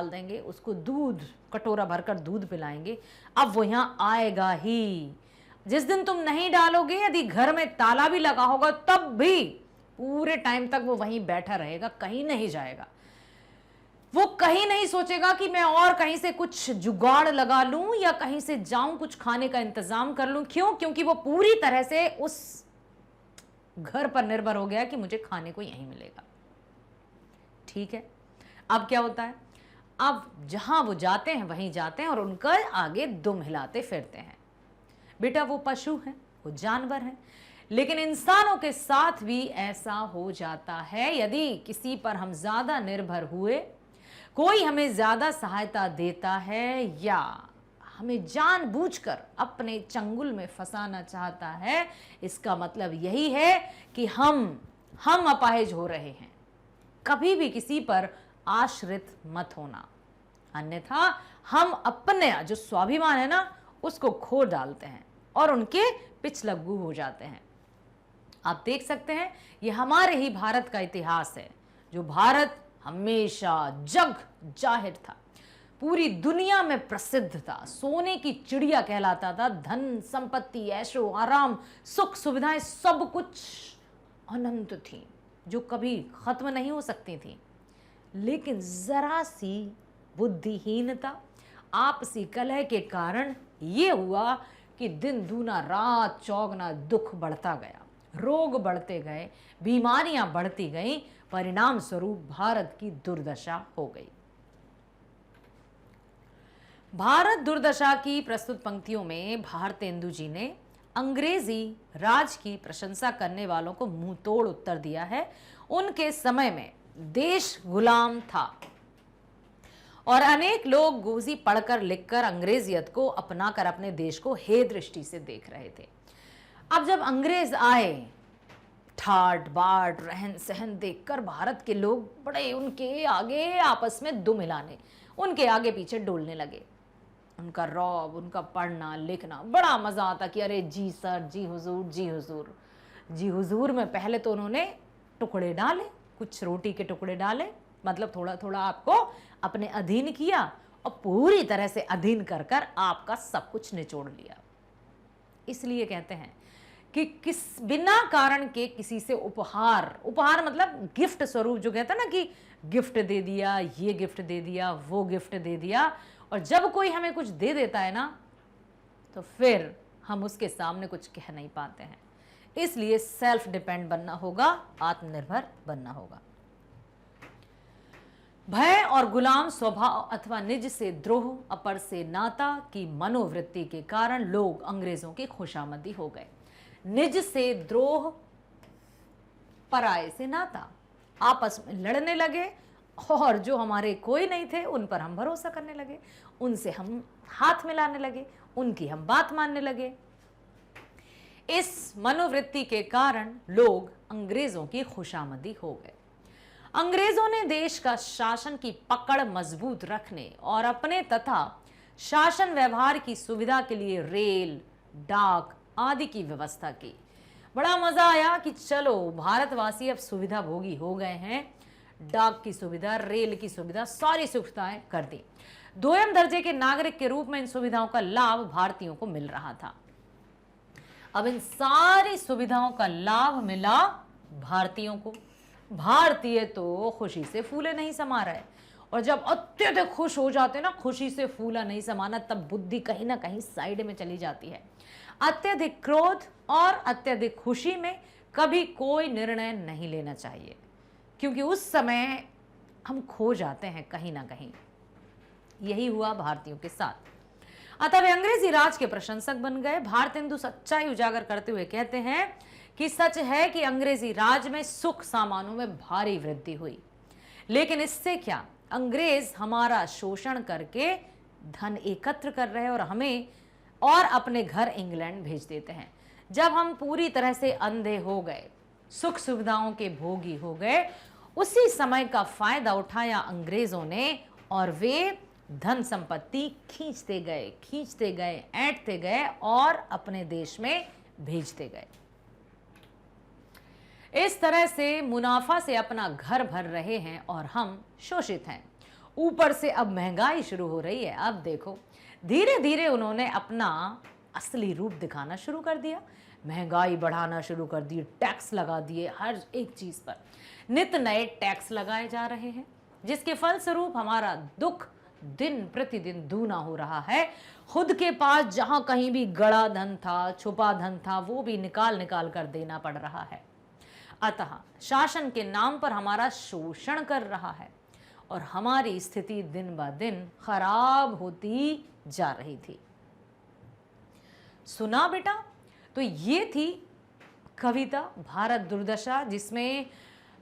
देंगे, उसको दूध कटोरा भरकर दूध पिलाएंगे, अब वो यहाँ आएगा ही। जिस दिन तुम नहीं डालोगे, यदि घर में ताला भी लगा होगा, तब भी पूरे टाइम तक वो वहीं बैठा रहेगा, कहीं नहीं जाएगा। वो कहीं नहीं सोचेगा कि मैं और कहीं से कुछ जुगाड़ लगा लूं या कहीं से जाऊं कुछ खाने का इंतजाम कर लूं। क्यों? क्योंकि वो पूरी तरह से उस घर पर निर्भर हो गया कि मुझे खाने को यहीं मिलेगा। ठीक है, अब क्या होता है? अब जहां वो जाते हैं वहीं जाते हैं और उनका आगे दुम हिलाते फिरते हैं। बेटा वो पशु हैं, वो जानवर हैं, लेकिन इंसानों के साथ भी ऐसा हो जाता है। यदि किसी पर हम ज्यादा निर्भर हुए, कोई हमें ज्यादा सहायता देता है या हमें जानबूझकर अपने चंगुल में फंसाना चाहता है, इसका मतलब यही है कि हम अपाहिज हो रहे हैं। कभी भी किसी पर आश्रित मत होना, अन्यथा हम अपने जो स्वाभिमान है ना उसको खो डालते हैं और उनके पिछलग्गू हो जाते हैं। आप देख सकते हैं ये हमारे ही भारत का इतिहास है, जो भारत हमेशा जग जाहिर था, पूरी दुनिया में प्रसिद्ध था, सोने की चिड़िया कहलाता था। धन संपत्ति, ऐशो आराम, सुख सुविधाएं सब कुछ अनंत थी, जो कभी खत्म नहीं हो सकती थी। लेकिन जरा सी बुद्धिहीनता, आपसी कलह के कारण ये हुआ कि दिन दूना रात चौगना दुख बढ़ता गया, रोग बढ़ते गए, बीमारियां बढ़ती गईं, परिणाम स्वरूप भारत की दुर्दशा हो गई। भारत दुर्दशा की प्रस्तुत पंक्तियों में भारतेंदु जी ने अंग्रेजी राज की प्रशंसा करने वालों को मुंह तोड़ उत्तर दिया है। उनके समय में देश गुलाम था और अनेक लोग गोजी पढ़कर लिखकर अंग्रेजियत को अपनाकर अपने देश को हे दृष्टि से देख रहे थे। अब जब अंग्रेज आए, ठाट बाट रहन सहन देखकर भारत के लोग बड़े उनके आगे आपस में दुम हिलाने, उनके आगे पीछे डोलने लगे। उनका रौब, उनका पढ़ना लिखना बड़ा मजा आता कि अरे जी सर, जी हुजूर, जी हुजूर, जी हुजूर में पहले तो उन्होंने टुकड़े डाले, कुछ रोटी के टुकड़े डाले, मतलब थोड़ा थोड़ा आपको अपने अधीन किया और पूरी तरह से अधीन कर कर आपका सब कुछ निचोड़ लिया। इसलिए कहते हैं कि किस बिना कारण के किसी से उपहार मतलब गिफ्ट स्वरूप, जो कहता है ना कि गिफ्ट दे दिया, ये गिफ्ट दे दिया, वो गिफ्ट दे दिया, और जब कोई हमें कुछ दे देता है ना तो फिर हम उसके सामने कुछ कह नहीं पाते हैं। इसलिए सेल्फ डिपेंड बनना होगा, आत्मनिर्भर बनना होगा। भय और गुलाम स्वभाव अथवा निज से द्रोह, अपर से नाता की मनोवृत्ति के कारण लोग अंग्रेजों के खुशामदी हो गए। निज से द्रोह, पराये से नाता, आपस में लड़ने लगे और जो हमारे कोई नहीं थे उन पर हम भरोसा करने लगे, उनसे हम हाथ मिलाने लगे, उनकी हम बात मानने लगे। इस मनोवृत्ति के कारण लोग अंग्रेजों की खुशामदी हो गए। अंग्रेजों ने देश का शासन की पकड़ मजबूत रखने और अपने तथा शासन व्यवहार की सुविधा के लिए रेल, डाक आदि की व्यवस्था की। बड़ा मजा आया कि चलो भारतवासी अब सुविधा भोगी हो गए हैं, डाक की सुविधा, रेल की सुविधा, सारी सुविधाएं कर दी। दोयम दर्जे के नागरिक के रूप में इन सुविधाओं का लाभ भारतीयों को मिल रहा था। अब इन सारी सुविधाओं का लाभ मिला भारतीयों को। भारतीय तो खुशी से फूले नहीं समा रहे, और जब अत्यधिक खुश हो जाते ना, खुशी से फूला नहीं समाना, तब बुद्धि कहीं ना कहीं साइड में चली जाती है। अत्यधिक क्रोध और अत्यधिक खुशी में कभी कोई निर्णय नहीं लेना चाहिए, क्योंकि उस समय हम खो जाते हैं कहीं ना कहीं। यही हुआ भारतीयों के साथ। अतः वे अंग्रेजी राज के प्रशंसक बन गए। भारतेंदु सच्चाई उजागर करते हुए कहते हैं कि सच है कि अंग्रेजी राज में सुख सामानों में भारी वृद्धि हुई, लेकिन इससे क्या, अंग्रेज हमारा शोषण करके धन एकत्र कर रहे हैं और हमें और अपने घर इंग्लैंड भेज देते हैं। जब हम पूरी तरह से अंधे हो गए, सुख सुविधाओं के भोगी हो गए, उसी समय का फायदा उठाया अंग्रेजों ने और वे धन संपत्ति खींचते गए, ऐंठते गए और अपने देश में भेजते गए। इस तरह से मुनाफा से अपना घर भर रहे हैं और हम शोषित हैं। ऊपर से अब महंगाई शुरू हो रही है। अब देखो धीरे धीरे उन्होंने अपना असली रूप दिखाना शुरू कर दिया, महंगाई बढ़ाना शुरू कर दी, टैक्स लगा दिए, हर एक चीज पर नित नए टैक्स लगाए जा रहे हैं। जिसके फलस्वरूप हमारा दुख दिन प्रतिदिन दूना हो रहा है। खुद के पास जहां कहीं भी गड़ा धन था, छुपा धन था, वो भी निकाल निकाल कर देना पड़ रहा है। अतः शासन के नाम पर हमारा शोषण कर रहा है और हमारी स्थिति दिन ब दिन खराब होती जा रही थी। सुना बेटा? तो ये थी कविता भारत दुर्दशा, जिसमें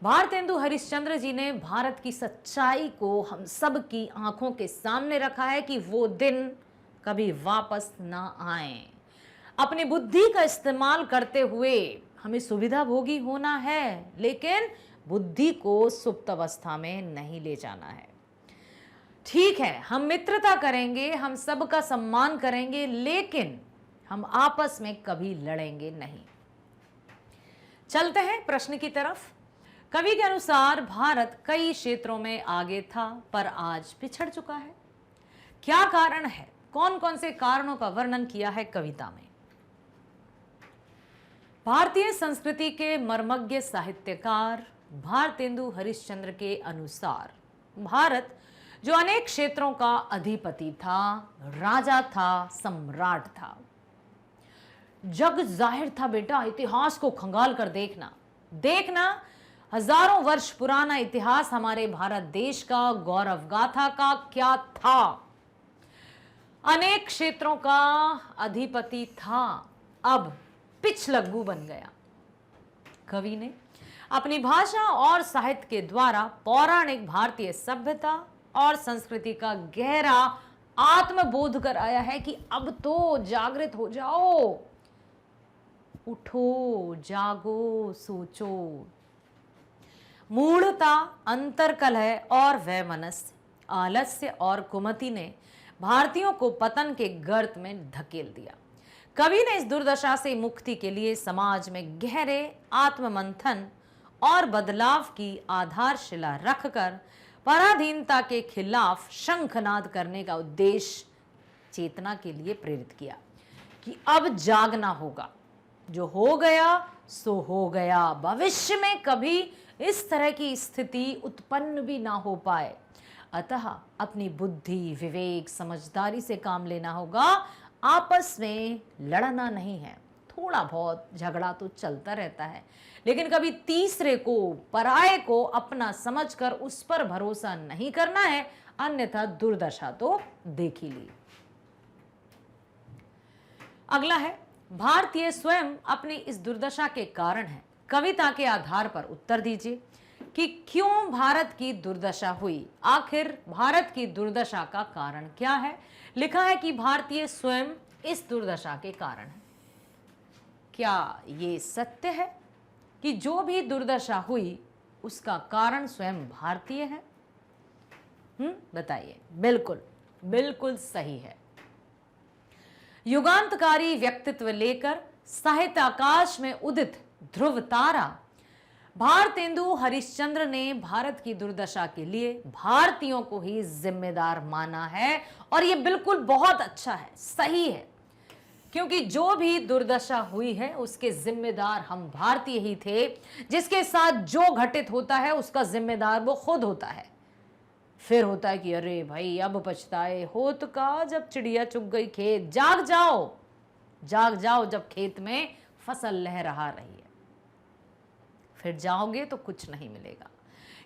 भारतेंदु हरिश्चंद्र जी ने भारत की सच्चाई को हम सब की आंखों के सामने रखा है कि वो दिन कभी वापस ना आए। अपनी बुद्धि का इस्तेमाल करते हुए हमें सुविधा भोगी होना है, लेकिन बुद्धि को सुप्त अवस्था में नहीं ले जाना है। ठीक है, हम मित्रता करेंगे, हम सबका सम्मान करेंगे, लेकिन हम आपस में कभी लड़ेंगे नहीं। चलते हैं प्रश्न की तरफ। कवि के अनुसार भारत कई क्षेत्रों में आगे था पर आज पिछड़ चुका है। क्या कारण है? कौन कौन से कारणों का वर्णन किया है कविता में? भारतीय संस्कृति के मर्मज्ञ साहित्यकार भारतेंदु हरिश्चंद्र के अनुसार भारत जो अनेक क्षेत्रों का अधिपति था, राजा था, सम्राट था, जग जाहिर था बेटा। इतिहास को खंगाल कर देखना हजारों वर्ष पुराना इतिहास हमारे भारत देश का, गौरव गाथा का क्या था। अनेक क्षेत्रों का अधिपति था, अब पिछलग्गू बन गया। कवि ने अपनी भाषा और साहित्य के द्वारा पौराणिक भारतीय सभ्यता और संस्कृति का गहरा आत्मबोध कराया है कि अब तो जागृत हो जाओ, उठो, जागो, सोचो। मूढ़ता, अंतर्कलह और वैमनस्य, आलस्य और कुमति ने भारतीयों को पतन के गर्त में धकेल दिया। कवि ने इस दुर्दशा से मुक्ति के लिए समाज में गहरे आत्ममंथन और बदलाव की आधारशिला रखकर पराधीनता के खिलाफ शंखनाद करने का उद्देश्य चेतना के लिए प्रेरित किया कि अब जागना होगा, जो हो गया सो हो गया, भविष्य में कभी इस तरह की स्थिति उत्पन्न भी ना हो पाए। अतः अपनी बुद्धि, विवेक, समझदारी से काम लेना होगा। आपस में लड़ना नहीं है। थोड़ा बहुत झगड़ा तो चलता रहता है, लेकिन कभी तीसरे को, पराये को अपना समझकर उस पर भरोसा नहीं करना है, अन्यथा दुर्दशा तो देख ही ली। अगला है, भारतीय स्वयं अपनी इस दुर्दशा के कारण है। कविता के आधार पर उत्तर दीजिए कि क्यों भारत की दुर्दशा हुई। आखिर भारत की दुर्दशा का कारण क्या है? लिखा है कि भारतीय स्वयं इस दुर्दशा के कारण है। क्या ये सत्य है कि जो भी दुर्दशा हुई उसका कारण स्वयं भारतीय है? बताइए। बिल्कुल बिल्कुल सही है। युगांतकारी व्यक्तित्व लेकर साहित्य आकाश में उदित ध्रुव तारा भारतेंदु हरिश्चंद्र ने भारत की दुर्दशा के लिए भारतीयों को ही जिम्मेदार माना है, और यह बिल्कुल बहुत अच्छा है, सही है, क्योंकि जो भी दुर्दशा हुई है उसके जिम्मेदार हम भारतीय ही थे। जिसके साथ जो घटित होता है उसका जिम्मेदार वो खुद होता है। फिर होता है कि अरे भाई अब पछताए होत का जब चिड़िया चुग गई खेत। जाग जाओ, जाग जाओ जब खेत में फसल लहरा रही है, फिर जाओगे तो कुछ नहीं मिलेगा।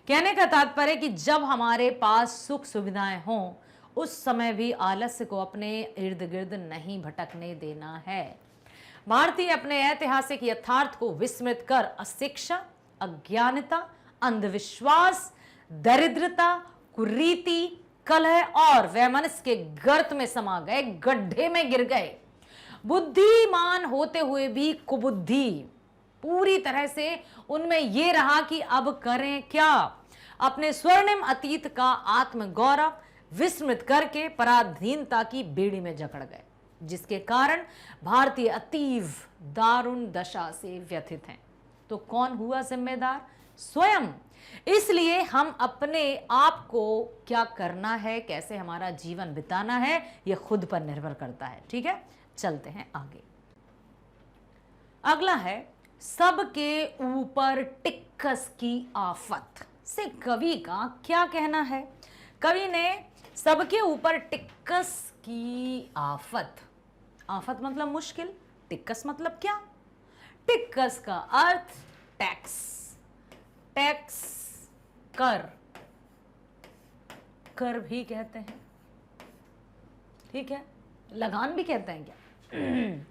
कहने का तात्पर्य कि जब हमारे पास सुख सुविधाएं हों उस समय भी आलस्य को अपने इर्द गिर्द नहीं भटकने देना है। भारतीय अपने ऐतिहासिक यथार्थ को विस्मृत कर अशिक्षा, अज्ञानता, अंधविश्वास, दरिद्रता, कुरीति, कलह और वैमनस्य के गर्त में समा गए, गड्ढे में गिर गए। बुद्धिमान होते हुए भी कुबुद्धि पूरी तरह से उनमें यह रहा कि अब करें क्या। अपने स्वर्णिम अतीत का आत्मगौरव विस्मृत करके पराधीनता की बेड़ी में जकड़ गए, जिसके कारण भारतीय अतीव दारुण दशा से व्यथित हैं। तो कौन हुआ जिम्मेदार? स्वयं। इसलिए हम अपने आप को क्या करना है, कैसे हमारा जीवन बिताना है, यह खुद पर निर्भर करता है। ठीक है, चलते हैं आगे। अगला है, सबके ऊपर टिक्कस की आफत। से कवि का क्या कहना है? कवि ने सबके ऊपर टिक्कस की आफत, आफत मतलब मुश्किल, टिक्कस मतलब क्या? टिक्कस का अर्थ टैक्स, टैक्स कर, कर भी कहते हैं, ठीक है, लगान भी कहते हैं क्या?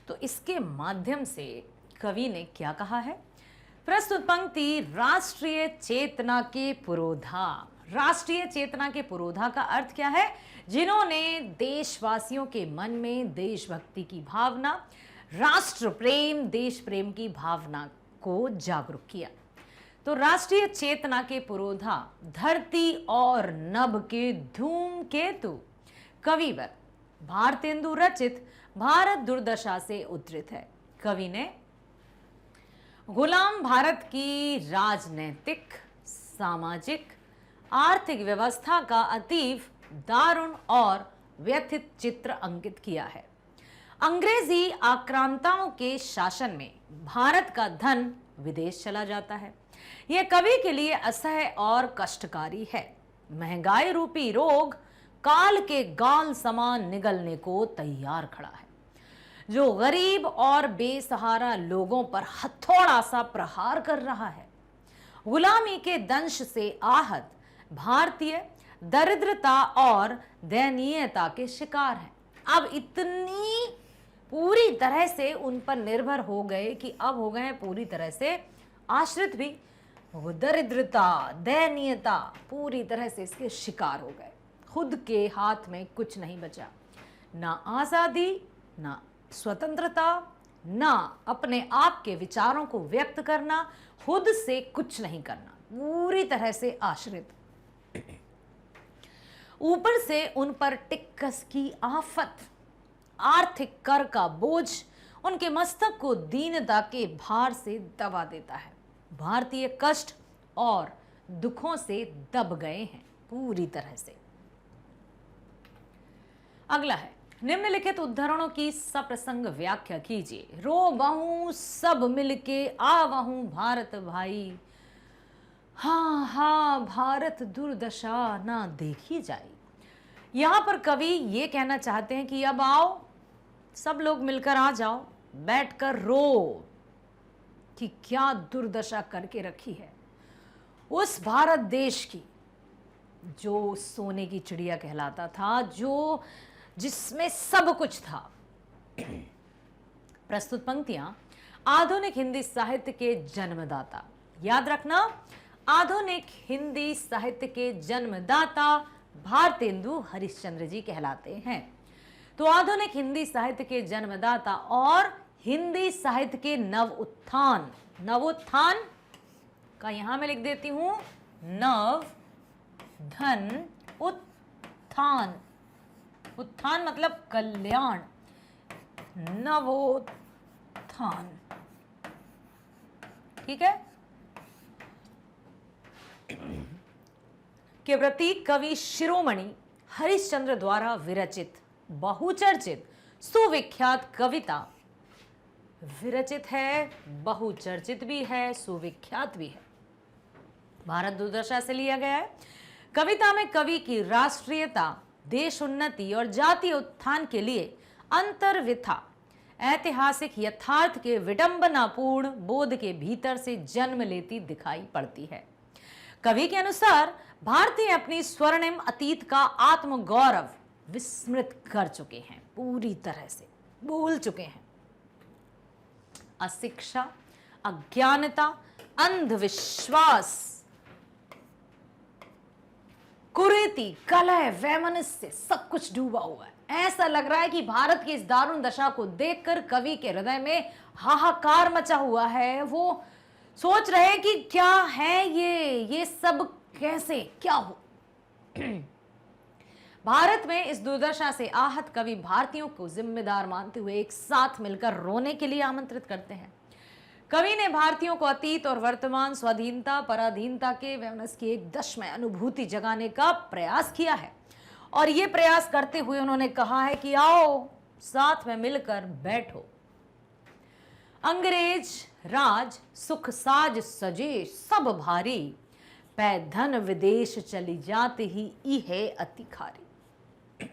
तो इसके माध्यम से कवि ने क्या कहा है? प्रस्तुत पंक्ति राष्ट्रीय चेतना के पुरोधा। राष्ट्रीय चेतना के पुरोधा का अर्थ क्या है? जिन्होंने देशवासियों के मन में देशभक्ति की भावना, राष्ट्र प्रेम, देश प्रेम की भावना को जागरूक किया। तो राष्ट्रीय चेतना के पुरोधा धरती और नभ के धूमकेतु कविवर भारतेंदु रचित भारत दुर्दशा से उद्धृत है। कवि ने गुलाम भारत की राजनैतिक, सामाजिक, आर्थिक व्यवस्था का अतीव दारुण और व्यथित चित्र अंकित किया है। अंग्रेजी आक्रांताओं के शासन में भारत का धन विदेश चला जाता है। यह कवि के लिए असह्य और कष्टकारी है। महंगाई रूपी रोग काल के गाल समान निगलने को तैयार खड़ा है, जो गरीब और बेसहारा लोगों पर हथौड़ा सा प्रहार कर रहा है। गुलामी के दंश से आहत भारतीय दरिद्रता और दयनीयता के शिकार हैं। अब इतनी पूरी तरह से उन पर निर्भर हो गए कि अब हो गए हैं पूरी तरह से आश्रित भी। वो दरिद्रता, दयनीयता पूरी तरह से इसके शिकार हो गए। खुद के हाथ में कुछ नहीं बचा, ना आज़ादी, ना स्वतंत्रता, ना अपने आप के विचारों को व्यक्त करना, खुद से कुछ नहीं करना, पूरी तरह से आश्रित। ऊपर से उन पर टिक्कस की आफत, आर्थिक कर का बोझ उनके मस्तक को दीनता के भार से दबा देता है। भारतीय कष्ट और दुखों से दब गए हैं पूरी तरह से। अगला है, निम्नलिखित उद्धरणों की सप्रसंग व्याख्या कीजिए। रो बहु सब मिलके आवहूं भारत भाई, हाँ हाँ भारत दुर्दशा ना देखी जाए। यहां पर कवि ये कहना चाहते हैं कि अब आओ, सब लोग मिलकर आ जाओ, बैठकर रो कि क्या दुर्दशा करके रखी है उस भारत देश की, जो सोने की चिड़िया कहलाता था, जो जिसमें सब कुछ था। प्रस्तुत पंक्तियां आधुनिक हिंदी साहित्य के जन्मदाता, याद रखना, आधुनिक हिंदी साहित्य के जन्मदाता भारतेंदु हरिश्चंद्र जी कहलाते हैं। तो आधुनिक हिंदी साहित्य के जन्मदाता और हिंदी साहित्य के नवोत्थान, नवोत्थान का यहां मैं लिख देती हूं नव धन उत्थान, उत्थान मतलब कल्याण, नवोत्थान, ठीक है, के प्रति कवि शिरोमणि हरिश्चंद्र द्वारा विरचित बहुचर्चित सुविख्यात कविता, विरचित है, बहुचर्चित भी है, सुविख्यात भी है, भारत दुर्दशा से लिया गया है। कविता में कवि की राष्ट्रीयता, देश उन्नति और जातीय उत्थान के लिए अंतर्विथा ऐतिहासिक यथार्थ के विडंबनापूर्ण बोध के भीतर से जन्म लेती दिखाई पड़ती है। कवि के अनुसार भारतीय अपनी स्वर्णिम अतीत का आत्मगौरव विस्मृत कर चुके हैं, पूरी तरह से भूल चुके हैं। अशिक्षा, अज्ञानता, अंधविश्वास, कुरीति, कलह, वैमनस्य सब कुछ डूबा हुआ है। ऐसा लग रहा है कि भारत की इस दारुण दशा को देखकर कवि के हृदय में हाहाकार मचा हुआ है। वो सोच रहे हैं कि क्या है ये सब कैसे क्या हो। भारत में इस दुर्दशा से आहत कवि भारतीयों को जिम्मेदार मानते हुए एक साथ मिलकर रोने के लिए आमंत्रित करते हैं। कवि ने भारतीयों को अतीत और वर्तमान स्वाधीनता पराधीनता के वैमनस्य की एक दशमय अनुभूति जगाने का प्रयास किया है, और ये प्रयास करते हुए उन्होंने कहा है कि आओ साथ में मिलकर बैठो। अंग्रेज राज सुख साज सजे सब भारी, पै धन विदेश चली जात ही इहे अति खारी।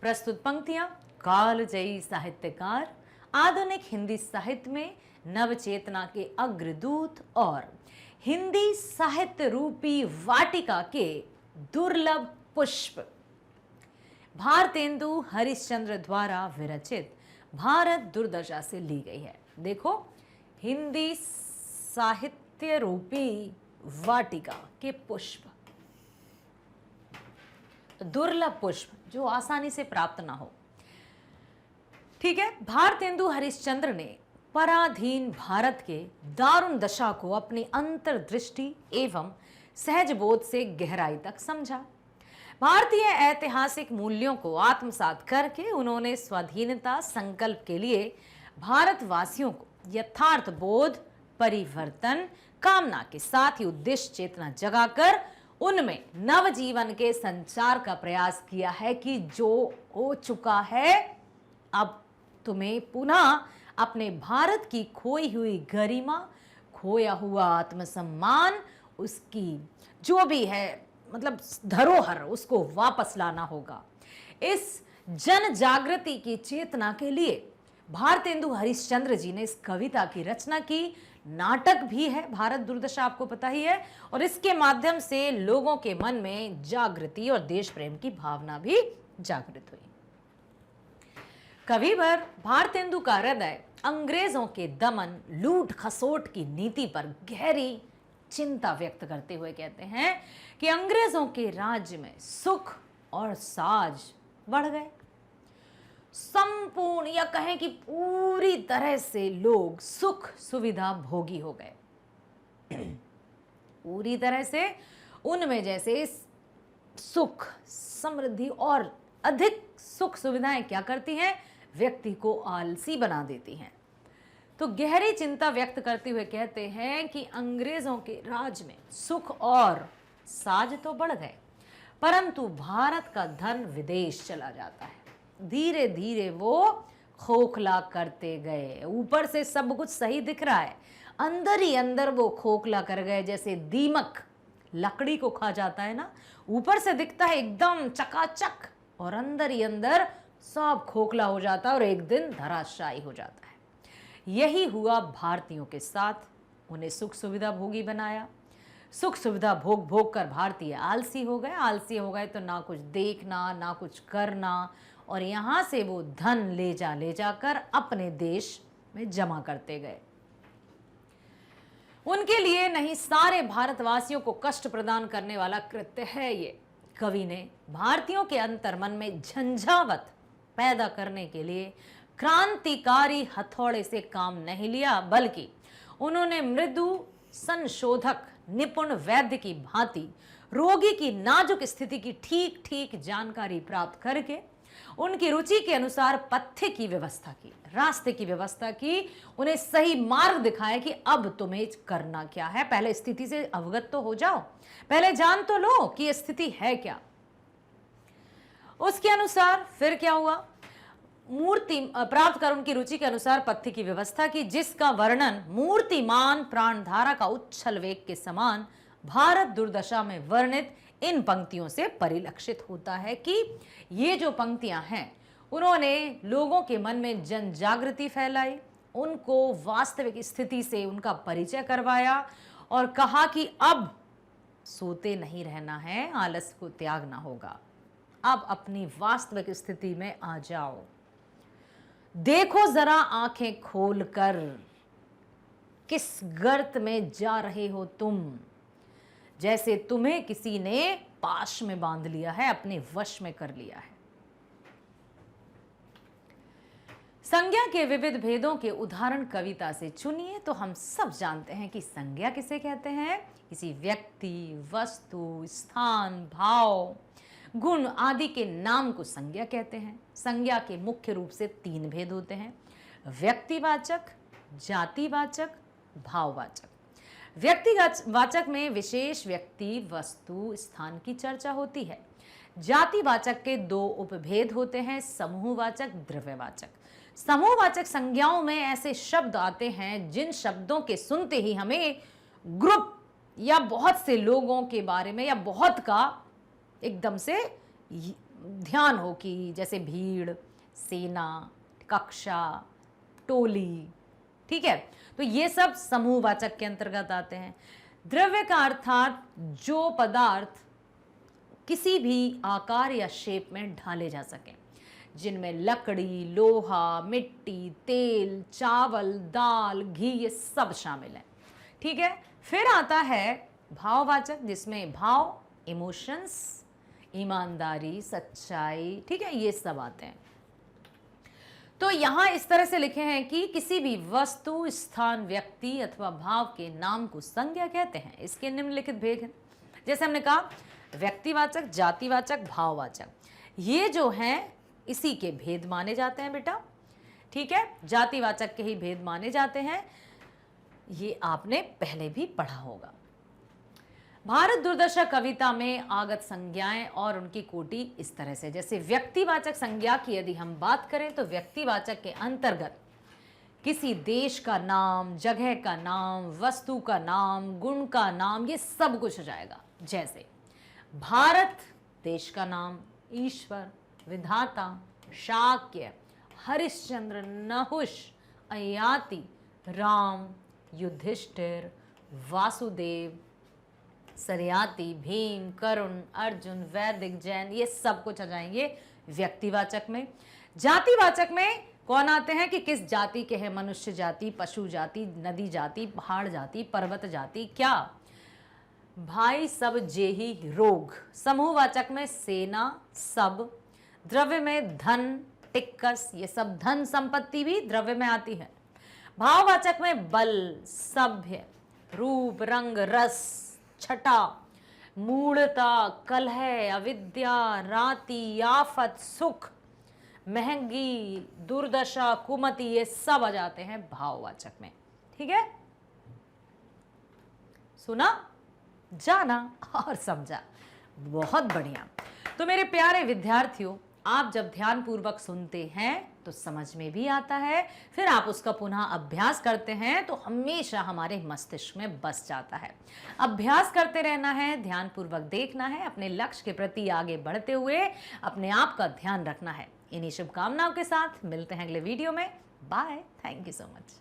प्रस्तुत पंक्तियां कालजयी साहित्यकार, आधुनिक हिंदी साहित्य में नवचेतना के अग्रदूत और हिंदी साहित्य रूपी वाटिका के दुर्लभ पुष्प भारतेंदु हरिश्चंद्र द्वारा विरचित भारत दुर्दशा से ली गई है। देखो, हिंदी साहित्य रूपी वाटिका के पुष्प, दुर्लभ पुष्प जो आसानी से प्राप्त ना हो। ठीक है, भारतेंदु हरिश्चंद्र ने पराधीन भारत के दारुण दशा को अपनी अंतर्दृष्टि एवं सहज बोध से गहराई तक समझा। भारतीय ऐतिहासिक मूल्यों को आत्मसात करके उन्होंने स्वाधीनता संकल्प के लिए भारतवासियों को यथार्थ बोध, परिवर्तन कामना के साथ ही उद्देश्य चेतना जगाकर उनमें नवजीवन के संचार का प्रयास किया है कि जो हो चुका है अब तुम्हें पुनः अपने भारत की खोई हुई गरिमा, खोया हुआ आत्मसम्मान, उसकी जो भी है मतलब धरोहर, उसको वापस लाना होगा। इस जन जागृति की चेतना के लिए भारतेंदु हरिश्चंद्र जी ने इस कविता की रचना की। नाटक भी है भारत दुर्दशा, आपको पता ही है, और इसके माध्यम से लोगों के मन में जागृति और देश प्रेम की भावना भी जागृत हुई। कविवर भारतेंदु का हृदय अंग्रेजों के दमन, लूट खसोट की नीति पर गहरी चिंता व्यक्त करते हुए कहते हैं कि अंग्रेजों के राज्य में सुख और साज बढ़ गए। संपूर्ण या कहें कि पूरी तरह से लोग सुख सुविधा भोगी हो गए। पूरी तरह से उनमें जैसे सुख, समृद्धि और अधिक सुख सुविधाएं क्या करती हैं, व्यक्ति को आलसी बना देती हैं। तो गहरी चिंता व्यक्त करते हुए कहते हैं कि अंग्रेजों के राज में सुख और साज तो बढ़ गए, परंतु भारत का धन विदेश चला जाता है। धीरे धीरे वो खोखला करते गए। ऊपर से सब कुछ सही दिख रहा है, अंदर ही अंदर वो खोखला कर गए। जैसे दीमक लकड़ी को खा जाता है ना, ऊपर से दिखता है एकदम चकाचक और अंदर ही अंदर सब खोखला हो जाता है और एक दिन धराशायी हो जाता है। यही हुआ भारतीयों के साथ। उन्हें सुख सुविधा भोगी बनाया। सुख सुविधा भोग भोग कर भारतीय आलसी हो गए। आलसी हो गए तो ना कुछ देखना, ना कुछ करना, और यहाँ से वो धन ले जाकर अपने देश में जमा करते गए। उनके लिए नहीं, सारे भारतवासियों को कष्ट प्रदान करने वाला कृत्य है ये। कवि ने भारतीयों के अंतर्मन में झंझावत पैदा करने के लिए क्रांतिकारी हथौड़े से काम नहीं लिया, बल्कि उन्होंने मृदु संशोधक निपुण वैद्य की भांति रोगी की नाजुक स्थिति की ठीक ठीक जानकारी प्राप्त करके उनकी रुचि के अनुसार पथ्य की व्यवस्था की, रास्ते की व्यवस्था की, उन्हें सही मार्ग दिखाया कि अब तुम्हें करना क्या है। पहले स्थिति से अवगत तो हो जाओ, पहले जान तो लो कि ये स्थिति है क्या। उसके अनुसार फिर क्या हुआ, मूर्ति प्राप्त कर उनकी रुचि के अनुसार पथ्य की व्यवस्था की, जिसका वर्णन मूर्तिमान प्राणधारा का उच्छल वेग के समान भारत दुर्दशा में वर्णित इन पंक्तियों से परिलक्षित होता है कि ये जो पंक्तियां हैं उन्होंने लोगों के मन में जन जागृति फैलाई, उनको वास्तविक स्थिति से उनका परिचय करवाया और कहा कि अब सोते नहीं रहना है, आलस को त्यागना होगा, अब अपनी वास्तविक स्थिति में आ जाओ, देखो जरा आंखें खोलकर किस गर्त में जा रहे हो तुम, जैसे तुम्हें किसी ने पाश में बांध लिया है, अपने वश में कर लिया है। संज्ञा के विविध भेदों के उदाहरण कविता से चुनिए तो हम सब जानते हैं कि संज्ञा किसे कहते हैं। किसी व्यक्ति, वस्तु, स्थान, भाव, गुण आदि के नाम को संज्ञा कहते हैं। संज्ञा के मुख्य रूप से 3 भेद होते हैं, व्यक्तिवाचक, जातिवाचक, भाववाचक। व्यक्तिवाचक में विशेष व्यक्ति, वस्तु, स्थान की चर्चा होती है। जातिवाचक के 2 उपभेद होते हैं, समूहवाचक, द्रव्यवाचक। समूहवाचक संज्ञाओं में ऐसे शब्द आते हैं जिन शब्दों के सुनते ही हमें ग्रुप या बहुत से लोगों के बारे में या बहुत का एकदम से ध्यान हो, कि जैसे भीड़, सेना, कक्षा, टोली। ठीक है, तो ये सब समूहवाचक के अंतर्गत आते हैं। द्रव्य का अर्थात जो पदार्थ किसी भी आकार या शेप में ढाले जा सके, जिनमें लकड़ी, लोहा, मिट्टी, तेल, चावल, दाल, घी, ये सब शामिल है। ठीक है, फिर आता है भाववाचक, जिसमें भाव, इमोशंस, ईमानदारी, सच्चाई, ठीक है, ये सब आते हैं। तो यहां इस तरह से लिखे हैं कि किसी भी वस्तु, स्थान, व्यक्ति अथवा भाव के नाम को संज्ञा कहते हैं। इसके निम्नलिखित भेद हैं। जैसे हमने कहा व्यक्तिवाचक, जातिवाचक, भाववाचक, ये जो हैं इसी के भेद माने जाते हैं बेटा। ठीक है, जातिवाचक के ही भेद माने जाते हैं, ये आपने पहले भी पढ़ा होगा। भारत दुर्दशा कविता में आगत संज्ञाएं और उनकी कोटि इस तरह से, जैसे व्यक्तिवाचक संज्ञा की यदि हम बात करें तो व्यक्तिवाचक के अंतर्गत किसी देश का नाम, जगह का नाम, वस्तु का नाम, गुण का नाम, ये सब कुछ हो जाएगा। जैसे भारत देश का नाम, ईश्वर, विधाता, शाक्य, हरिश्चंद्र, नहुष, अयाति, राम, युधिष्ठिर, वासुदेव, सरयाति, भीम, करुण, अर्जुन, वैदिक, जैन, ये सब कुछ आ जाएंगे व्यक्तिवाचक में। जातिवाचक में कौन आते हैं कि किस जाति के हैं, मनुष्य जाति, पशु जाति, नदी जाति, पहाड़ जाति, पर्वत जाति, क्या भाई सब जेही रोग। समूहवाचक में सेना, सब। द्रव्य में धन, टिक्कस, ये सब धन संपत्ति भी द्रव्य में आती है। भाववाचक में बल, सभ्य, रूप, रंग, रस, छटा, मूढ़ता, कलह, अविद्या, राति, आफत, सुख, महंगी, दुर्दशा, कुमति, ये सब आ जाते हैं भाववाचक में। ठीक है, सुना, जाना और समझा, बहुत बढ़िया। तो मेरे प्यारे विद्यार्थियों, आप जब ध्यानपूर्वक सुनते हैं तो समझ में भी आता है, फिर आप उसका पुनः अभ्यास करते हैं तो हमेशा हमारे मस्तिष्क में बस जाता है। अभ्यास करते रहना है, ध्यानपूर्वक देखना है, अपने लक्ष्य के प्रति आगे बढ़ते हुए अपने आप का ध्यान रखना है। इन्हीं शुभकामनाओं के साथ मिलते हैं अगले वीडियो में। Bye, thank you so much.